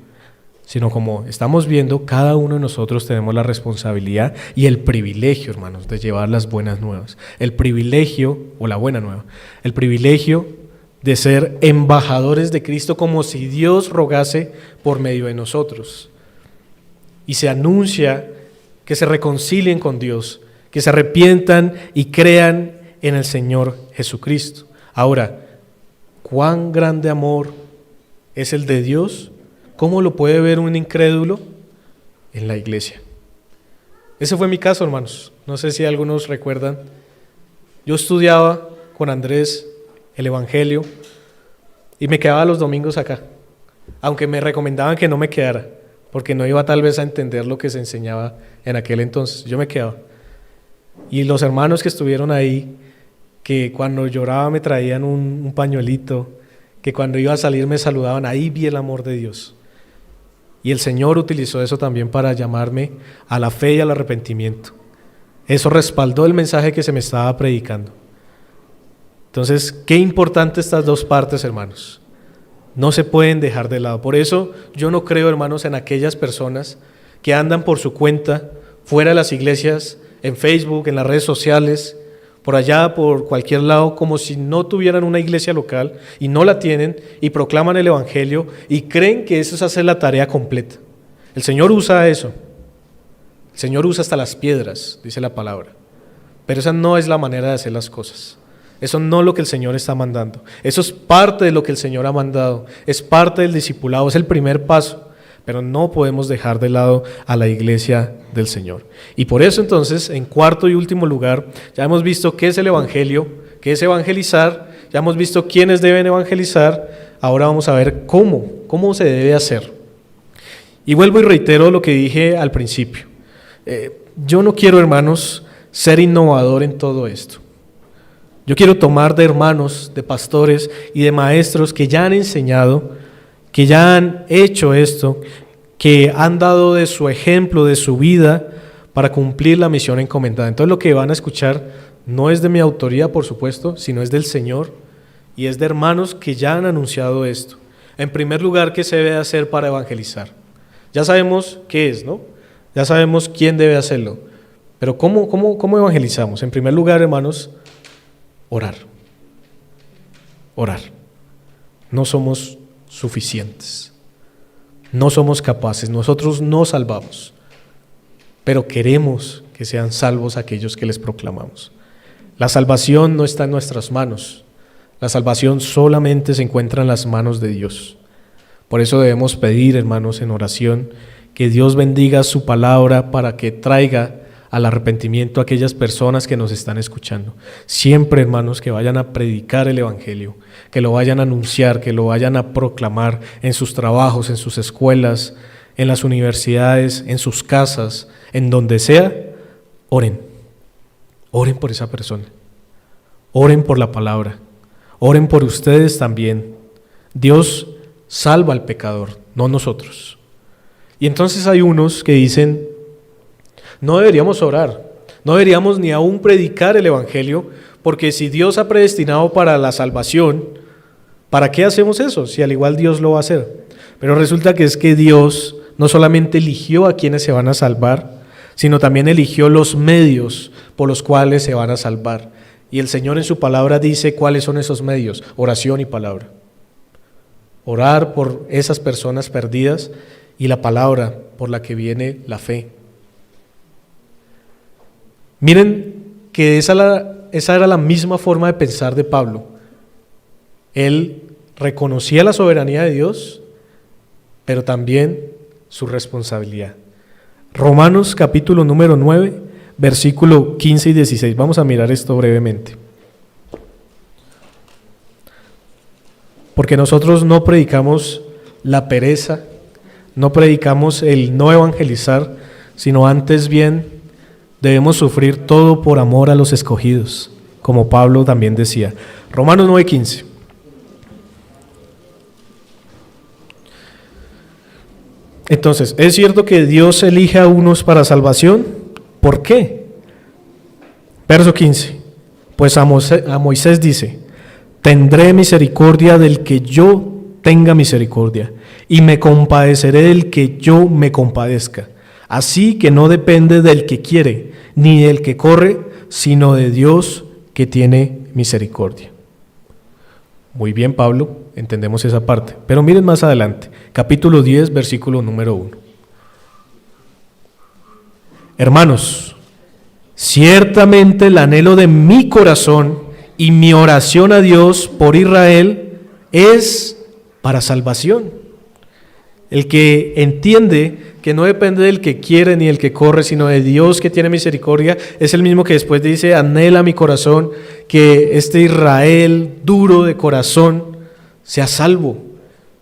sino como estamos viendo, cada uno de nosotros tenemos la responsabilidad y el privilegio, hermanos, de llevar las buenas nuevas. El privilegio, o la buena nueva, el privilegio de ser embajadores de Cristo, como si Dios rogase por medio de nosotros. Y se anuncia que se reconcilien con Dios, que se arrepientan y crean en el Señor Jesucristo. Ahora, ¿cuán grande amor es el de Dios? ¿Cómo lo puede ver un incrédulo? En la iglesia. Ese fue mi caso, hermanos. No sé si algunos recuerdan. Yo estudiaba con Andrés el Evangelio y me quedaba los domingos acá, aunque me recomendaban que no me quedara, porque no iba tal vez a entender lo que se enseñaba en aquel entonces. Yo me quedaba. Y los hermanos que estuvieron ahí, que cuando lloraba me traían un pañuelito, que cuando iba a salir me saludaban, ahí vi el amor de Dios. Y el Señor utilizó eso también para llamarme a la fe y al arrepentimiento. Eso respaldó el mensaje que se me estaba predicando. Entonces, qué importante estas dos partes, hermanos. No se pueden dejar de lado. Por eso yo no creo, hermanos, en aquellas personas que andan por su cuenta, fuera de las iglesias, en Facebook, en las redes sociales, por allá, por cualquier lado, como si no tuvieran una iglesia local y no la tienen y proclaman el Evangelio y creen que eso es hacer la tarea completa. El Señor usa eso. El Señor usa hasta las piedras, dice la palabra. Pero esa no es la manera de hacer las cosas. Eso no es lo que el Señor está mandando. Eso es parte de lo que el Señor ha mandado. Es parte del discipulado, es el primer paso. Pero no podemos dejar de lado a la iglesia del Señor. Y por eso entonces, en cuarto y último lugar, ya hemos visto qué es el Evangelio, qué es evangelizar, ya hemos visto quiénes deben evangelizar, ahora vamos a ver cómo se debe hacer. Y vuelvo y reitero lo que dije al principio. Yo no quiero, hermanos, ser innovador en todo esto. Yo quiero tomar de hermanos, de pastores y de maestros que ya han enseñado, que ya han hecho esto, que han dado de su ejemplo, de su vida, para cumplir la misión encomendada. Entonces lo que van a escuchar no es de mi autoría, por supuesto, sino es del Señor, y es de hermanos que ya han anunciado esto. En primer lugar, ¿qué se debe hacer para evangelizar? Ya sabemos qué es, ¿no? Ya sabemos quién debe hacerlo. Pero ¿cómo evangelizamos? En primer lugar, hermanos, orar. Orar. No somos suficientes. No somos capaces, nosotros no salvamos, pero queremos que sean salvos aquellos que les proclamamos. La salvación no está en nuestras manos, la salvación solamente se encuentra en las manos de Dios. Por eso debemos pedir, hermanos, en oración, que Dios bendiga su palabra para que traiga al arrepentimiento a aquellas personas que nos están escuchando. Siempre, hermanos, que vayan a predicar el Evangelio, que lo vayan a anunciar, que lo vayan a proclamar en sus trabajos, en sus escuelas, en las universidades, en sus casas, en donde sea. Oren. Oren por esa persona. Oren por la palabra. Oren por ustedes también. Dios salva al pecador, no nosotros. Y entonces hay unos que dicen: no deberíamos orar, no deberíamos ni aún predicar el Evangelio, porque si Dios ha predestinado para la salvación, ¿para qué hacemos eso? Si al igual Dios lo va a hacer. Pero resulta que es que Dios no solamente eligió a quienes se van a salvar, sino también eligió los medios por los cuales se van a salvar. Y el Señor en su palabra dice cuáles son esos medios: oración y palabra. Orar por esas personas perdidas y la palabra por la que viene la fe. Miren que esa era la misma forma de pensar de Pablo. Él reconocía la soberanía de Dios, pero también su responsabilidad. Romanos capítulo número 9, versículo 15 y 16. Vamos a mirar esto brevemente. Porque nosotros no predicamos la pereza, no predicamos el no evangelizar, sino antes bien debemos sufrir todo por amor a los escogidos, como Pablo también decía. Romanos 9:15. Entonces, ¿es cierto que Dios elige a unos para salvación? ¿Por qué? Verso 15. Pues a Moisés dice: tendré misericordia del que yo tenga misericordia, y me compadeceré del que yo me compadezca. Así que no depende del que quiere, ni del que corre, sino de Dios que tiene misericordia. Muy bien, Pablo, entendemos esa parte. Pero miren más adelante, capítulo 10, versículo número 1. Hermanos, ciertamente el anhelo de mi corazón y mi oración a Dios por Israel es para salvación. El que entiende que no depende del que quiere ni el que corre, sino de Dios que tiene misericordia, es el mismo que después dice: anhela mi corazón que este Israel duro de corazón sea salvo,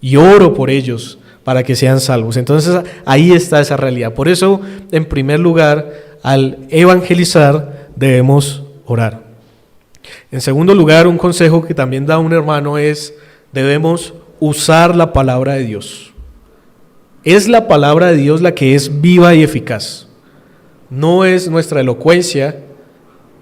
y oro por ellos para que sean salvos. Entonces ahí está esa realidad. Por eso, en primer lugar, al evangelizar debemos orar. En segundo lugar, un consejo que también da un hermano es: debemos usar la palabra de Dios. Es la palabra de Dios la que es viva y eficaz. No es nuestra elocuencia,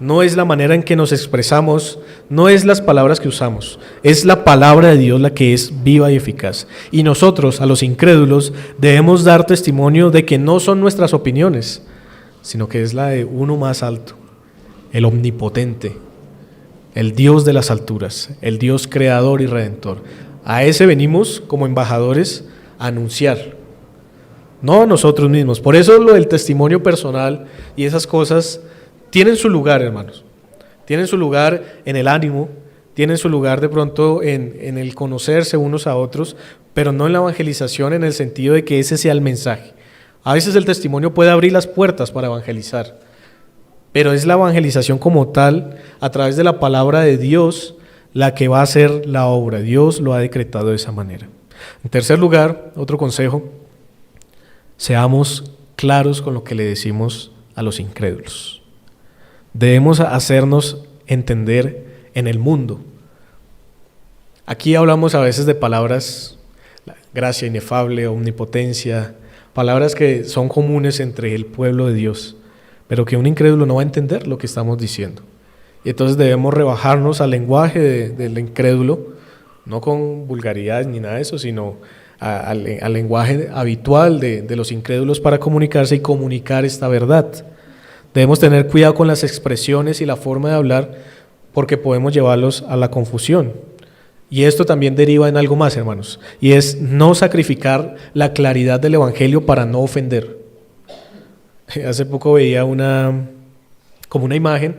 no es la manera en que nos expresamos, no es las palabras que usamos. Es la palabra de Dios la que es viva y eficaz. Y nosotros, a los incrédulos, debemos dar testimonio de que no son nuestras opiniones, sino que es la de uno más alto, el omnipotente, el Dios de las alturas, el Dios creador y redentor. A ese venimos como embajadores a anunciar, no a nosotros mismos. Por eso lo del testimonio personal y esas cosas tienen su lugar, hermanos. Tienen su lugar en el ánimo, tienen su lugar de pronto en el conocerse unos a otros, pero no en la evangelización en el sentido de que ese sea el mensaje. A veces el testimonio puede abrir las puertas para evangelizar, pero es la evangelización como tal, a través de la palabra de Dios, la que va a hacer la obra. Dios lo ha decretado de esa manera. En tercer lugar, otro consejo: seamos claros con lo que le decimos a los incrédulos. Debemos hacernos entender en el mundo. Aquí hablamos a veces de palabras, gracia inefable, omnipotencia, palabras que son comunes entre el pueblo de Dios, pero que un incrédulo no va a entender lo que estamos diciendo. Y entonces debemos rebajarnos al lenguaje del incrédulo, no con vulgaridades ni nada de eso, sino al lenguaje habitual de los incrédulos para comunicarse y comunicar esta verdad. Debemos tener cuidado con las expresiones y la forma de hablar, porque podemos llevarlos a la confusión. Y esto también deriva en algo más, hermanos, y es no sacrificar la claridad del evangelio para no ofender. Hace poco veía como una imagen,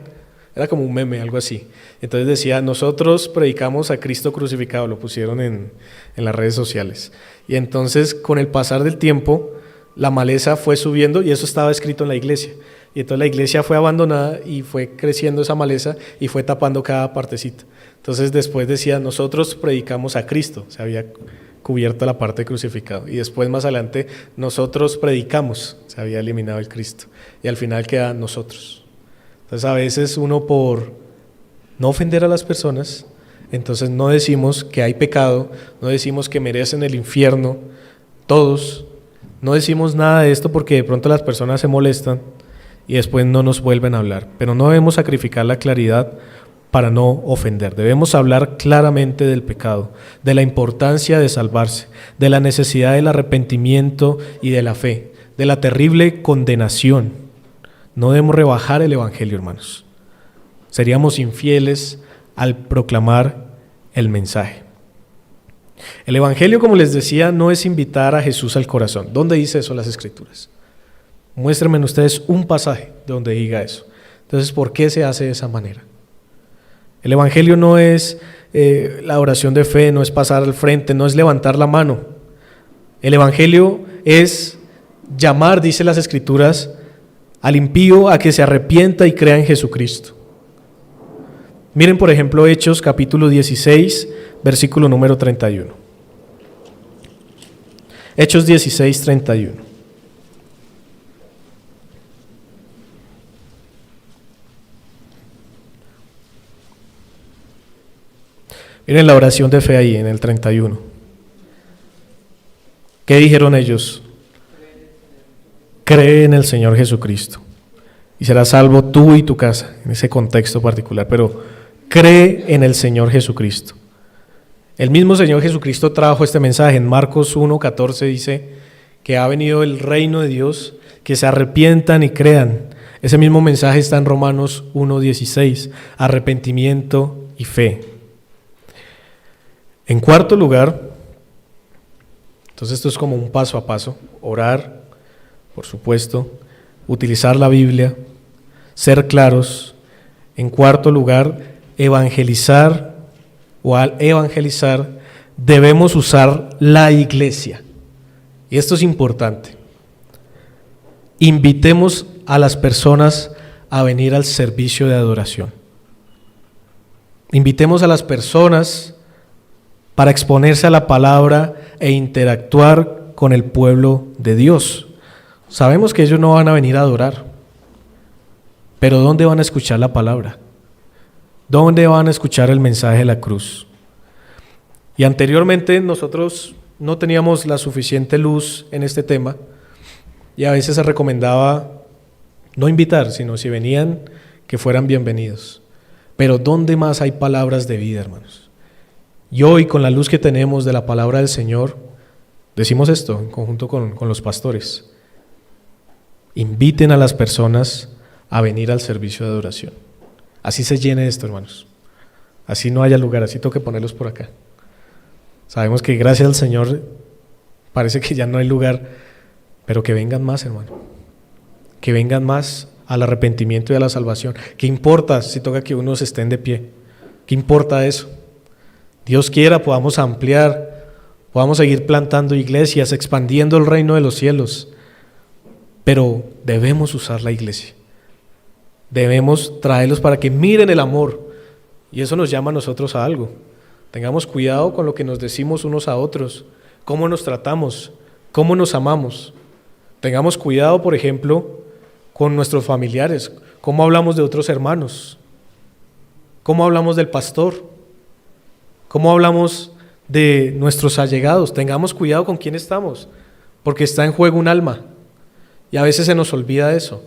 era como un meme, algo así. Entonces decía: nosotros predicamos a Cristo crucificado, lo pusieron en las redes sociales. Y entonces, con el pasar del tiempo, la maleza fue subiendo, y eso estaba escrito en la iglesia. Y entonces la iglesia fue abandonada y fue creciendo esa maleza y fue tapando cada partecita. Entonces después decía: nosotros predicamos a Cristo, se había cubierto la parte de crucificado. Y después, más adelante, nosotros predicamos, se había eliminado el Cristo. Y al final queda nosotros. Entonces a veces uno, por no ofender a las personas, entonces no decimos que hay pecado, no decimos que merecen el infierno todos, no decimos nada de esto porque de pronto las personas se molestan y después no nos vuelven a hablar. Pero no debemos sacrificar la claridad para no ofender. Debemos hablar claramente del pecado, de la importancia de salvarse, de la necesidad del arrepentimiento y de la fe, de la terrible condenación. No debemos rebajar el evangelio, hermanos. Seríamos infieles al proclamar el mensaje. El evangelio, como les decía, no es invitar a Jesús al corazón. ¿Dónde dice eso las Escrituras? Muéstrenme ustedes un pasaje donde diga eso. Entonces, ¿por qué se hace de esa manera? El evangelio no es la oración de fe, no es pasar al frente, no es levantar la mano. El evangelio es llamar, dice las Escrituras, al impío a que se arrepienta y crea en Jesucristo. Miren, por ejemplo, Hechos capítulo 16, versículo número 31. Hechos 16, 31. Miren la oración de fe ahí en el 31. ¿Qué dijeron ellos? Cree en el Señor Jesucristo y serás salvo tú y tu casa, en ese contexto particular, pero cree en el Señor Jesucristo. El mismo Señor Jesucristo trajo este mensaje. En Marcos 1:14 dice que ha venido el reino de Dios, que se arrepientan y crean. Ese mismo mensaje está en Romanos 1:16, arrepentimiento y fe. En cuarto lugar, entonces esto es como un paso a paso: orar, por supuesto, utilizar la Biblia, ser claros. En cuarto lugar, evangelizar o al evangelizar debemos usar la iglesia. Y esto es importante. Invitemos a las personas a venir al servicio de adoración. Invitemos a las personas para exponerse a la palabra e interactuar con el pueblo de Dios. Sabemos que ellos no van a venir a adorar, pero ¿dónde van a escuchar la palabra? ¿Dónde van a escuchar el mensaje de la cruz? Y anteriormente nosotros no teníamos la suficiente luz en este tema y a veces se recomendaba no invitar, sino si venían, que fueran bienvenidos. Pero ¿dónde más hay palabras de vida, hermanos? Y hoy, con la luz que tenemos de la palabra del Señor, decimos esto en conjunto con los pastores. Inviten a las personas a venir al servicio de adoración. Así se llene esto, hermanos. Así no haya lugar, así toque ponerlos por acá. Sabemos que gracias al Señor parece que ya no hay lugar, pero que vengan más, hermano. Que vengan más al arrepentimiento y a la salvación. ¿Qué importa si toca que unos estén de pie? ¿Qué importa eso? Dios quiera podamos ampliar, podamos seguir plantando iglesias, expandiendo el reino de los cielos, pero debemos usar la iglesia. Debemos traerlos para que miren el amor, y eso nos llama a nosotros a algo. Tengamos cuidado con lo que nos decimos unos a otros, cómo nos tratamos, cómo nos amamos. Tengamos cuidado, por ejemplo, con nuestros familiares, cómo hablamos de otros hermanos, cómo hablamos del pastor, cómo hablamos de nuestros allegados. Tengamos cuidado con quién estamos, porque está en juego un alma, y a veces se nos olvida eso.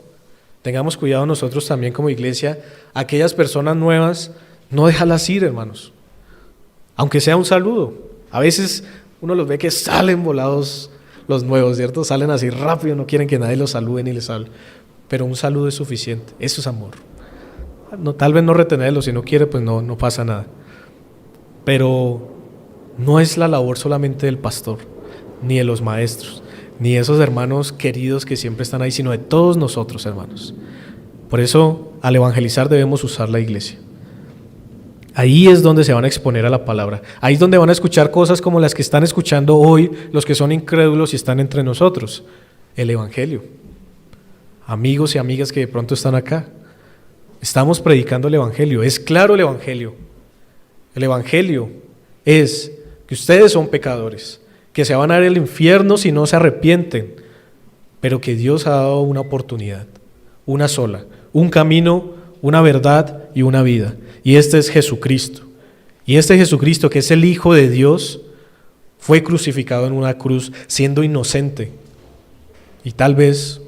Tengamos cuidado nosotros también como iglesia, aquellas personas nuevas, no dejarlas ir, hermanos, aunque sea un saludo. A veces uno los ve que salen volados los nuevos, ¿cierto? Salen así rápido, no quieren que nadie los salude ni les hable, pero un saludo es suficiente, eso es amor. No, tal vez no retenerlo, si no quiere pues no pasa nada, pero no es la labor solamente del pastor, ni de los maestros, ni de esos hermanos queridos que siempre están ahí, sino de todos nosotros, hermanos. Por eso, al evangelizar debemos usar la iglesia. Ahí es donde se van a exponer a la palabra. Ahí es donde van a escuchar cosas como las que están escuchando hoy los que son incrédulos y están entre nosotros. El evangelio. Amigos y amigas que de pronto están acá. Estamos predicando el evangelio. Es claro el evangelio. El evangelio es que ustedes son pecadores, que se van a ir al infierno si no se arrepienten, pero que Dios ha dado una oportunidad, una sola, un camino, una verdad y una vida. Y este es Jesucristo. Y este Jesucristo, que es el Hijo de Dios, fue crucificado en una cruz siendo inocente. Y tal vez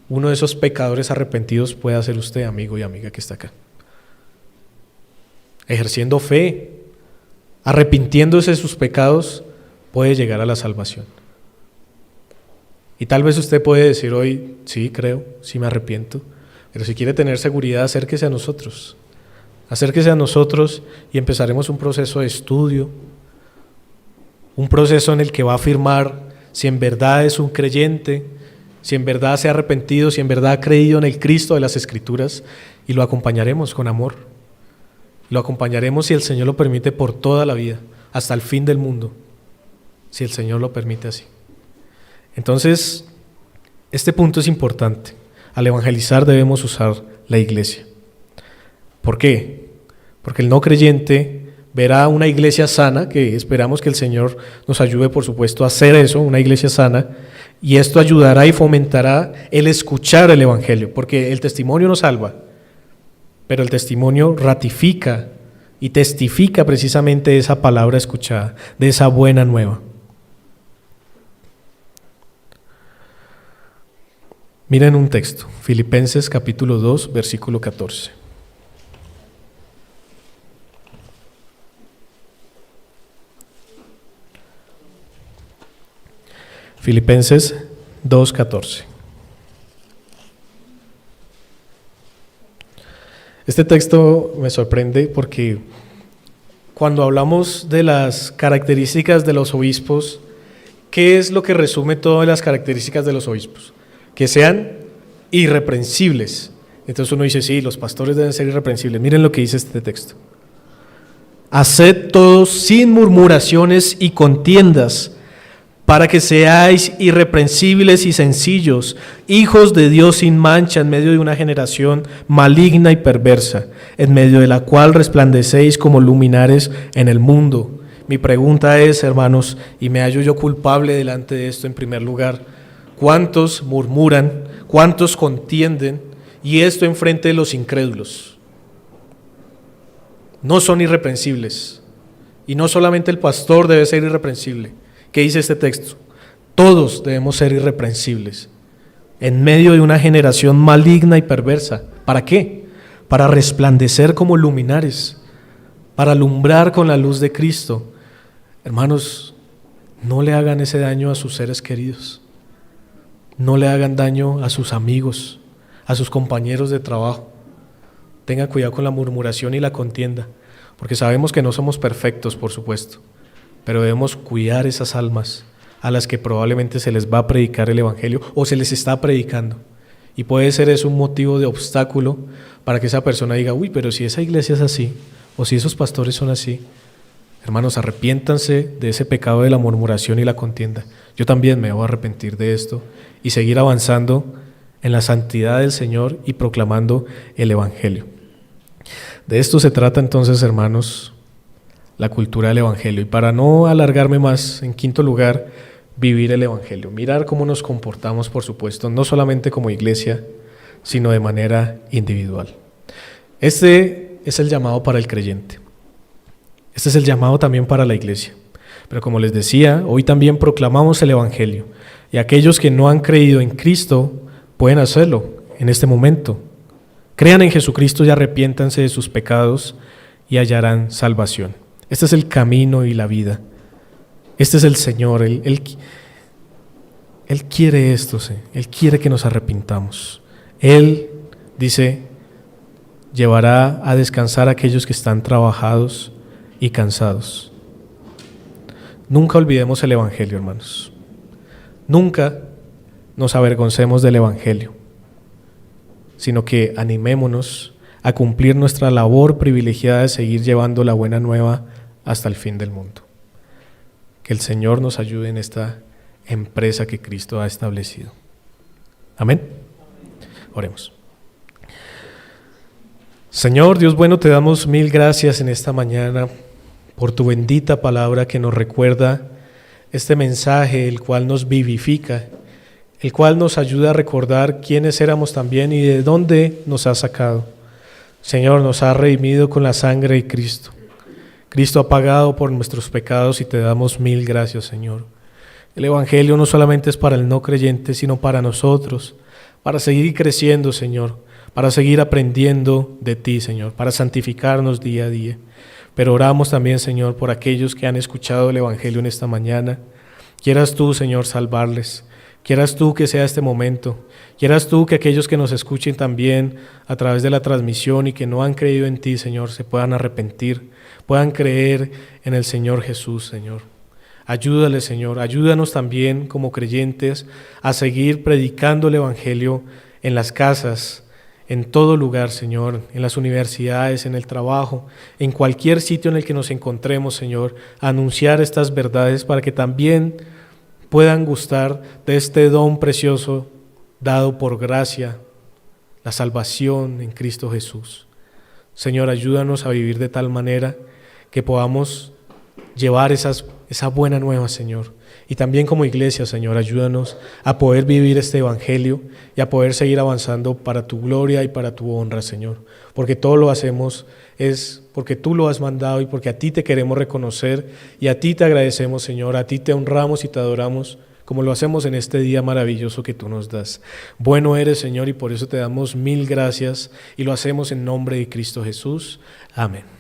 uno de esos pecadores arrepentidos pueda ser usted, amigo y amiga que está acá. Ejerciendo fe, arrepintiéndose de sus pecados, puede llegar a la salvación. Y tal vez usted puede decir hoy, sí, creo, sí me arrepiento, pero si quiere tener seguridad, acérquese a nosotros. Acérquese a nosotros y empezaremos un proceso de estudio, un proceso en el que va a afirmar si en verdad es un creyente, si en verdad se ha arrepentido, si en verdad ha creído en el Cristo de las Escrituras, y lo acompañaremos con amor. Lo acompañaremos, si el Señor lo permite, por toda la vida, hasta el fin del mundo, si el Señor lo permite así. Entonces, este punto es importante. Al evangelizar debemos usar la iglesia. ¿Por qué? Porque el no creyente verá una iglesia sana, que esperamos que el Señor nos ayude, por supuesto, a hacer eso, una iglesia sana, y esto ayudará y fomentará el escuchar el evangelio, porque el testimonio no salva, pero el testimonio ratifica y testifica precisamente esa palabra escuchada, de esa buena nueva. Miren un texto, Filipenses capítulo 2, versículo 14. Filipenses 2:14. Este texto me sorprende porque cuando hablamos de las características de los obispos, ¿qué es lo que resume todas las características de los obispos? Que sean irreprensibles, es Entonces uno dice, sí, los pastores deben ser irreprensibles. Miren lo que dice este texto. Haced todos sin murmuraciones y contiendas, para que seáis irreprensibles y sencillos, hijos de Dios sin mancha en medio de una generación maligna y perversa, en medio de la cual resplandecéis como luminares en el mundo. Mi pregunta es, hermanos, y me hallo yo culpable delante de esto en primer lugar, ¿cuántos murmuran, cuántos contienden, y esto enfrente de los incrédulos? No son irreprensibles, y no solamente el pastor debe ser irreprensible. ¿Qué dice este texto? Todos debemos ser irreprensibles en medio de una generación maligna y perversa. ¿Para qué? Para resplandecer como luminares, para alumbrar con la luz de Cristo. Hermanos, no le hagan ese daño a sus seres queridos, no le hagan daño a sus amigos, a sus compañeros de trabajo. Tengan cuidado con la murmuración y la contienda, porque sabemos que no somos perfectos, por supuesto, pero debemos cuidar esas almas a las que probablemente se les va a predicar el Evangelio o se les está predicando. Y puede ser eso un motivo de obstáculo para que esa persona diga, uy, pero si esa iglesia es así, o si esos pastores son así. Hermanos, arrepiéntanse de ese pecado de la murmuración y la contienda. Yo también me voy a arrepentir de esto y seguir avanzando en la santidad del Señor y proclamando el Evangelio. De esto se trata entonces, hermanos, la cultura del Evangelio. Y para no alargarme más, en quinto lugar, vivir el Evangelio. Mirar cómo nos comportamos, por supuesto, no solamente como iglesia, sino de manera individual. Este es el llamado para el creyente. Este es el llamado también para la iglesia. Pero como les decía, hoy también proclamamos el Evangelio. Y aquellos que no han creído en Cristo pueden hacerlo en este momento. Crean en Jesucristo y arrepiéntanse de sus pecados y hallarán salvación. Este es el camino y la vida. Este es el Señor. Él quiere esto, ¿sí? Él quiere que nos arrepintamos. Él, dice, llevará a descansar a aquellos que están trabajados y cansados. Nunca olvidemos el Evangelio, hermanos. Nunca nos avergoncemos del Evangelio, sino que animémonos a cumplir nuestra labor privilegiada de seguir llevando la buena nueva hasta el fin del mundo. Que el Señor nos ayude en esta empresa que Cristo ha establecido. Amén. Oremos. Señor Dios bueno, te damos mil gracias en esta mañana por tu bendita palabra que nos recuerda este mensaje, el cual nos vivifica, el cual nos ayuda a recordar quiénes éramos también y de dónde nos ha sacado. Señor, nos ha redimido con la sangre de Cristo. Cristo ha pagado por nuestros pecados y te damos mil gracias, Señor. El Evangelio no solamente es para el no creyente, sino para nosotros, para seguir creciendo, Señor, para seguir aprendiendo de ti, Señor, para santificarnos día a día. Pero oramos también, Señor, por aquellos que han escuchado el Evangelio en esta mañana. Quieras tú, Señor, salvarles. Quieras tú que sea este momento. Quieras tú que aquellos que nos escuchen también a través de la transmisión y que no han creído en ti, Señor, se puedan arrepentir, puedan creer en el Señor Jesús, Señor. Ayúdale, Señor, ayúdanos también como creyentes a seguir predicando el Evangelio en las casas, en todo lugar, Señor, en las universidades, en el trabajo, en cualquier sitio en el que nos encontremos, Señor, a anunciar estas verdades para que también puedan gustar de este don precioso dado por gracia, la salvación en Cristo Jesús. Señor, ayúdanos a vivir de tal manera que podamos llevar esa buena nueva, Señor. Y también como iglesia, Señor, ayúdanos a poder vivir este Evangelio y a poder seguir avanzando para tu gloria y para tu honra, Señor. Porque todo lo hacemos es porque tú lo has mandado y porque a ti te queremos reconocer y a ti te agradecemos, Señor. A ti te honramos y te adoramos como lo hacemos en este día maravilloso que tú nos das. Bueno eres, Señor, y por eso te damos mil gracias y lo hacemos en nombre de Cristo Jesús. Amén.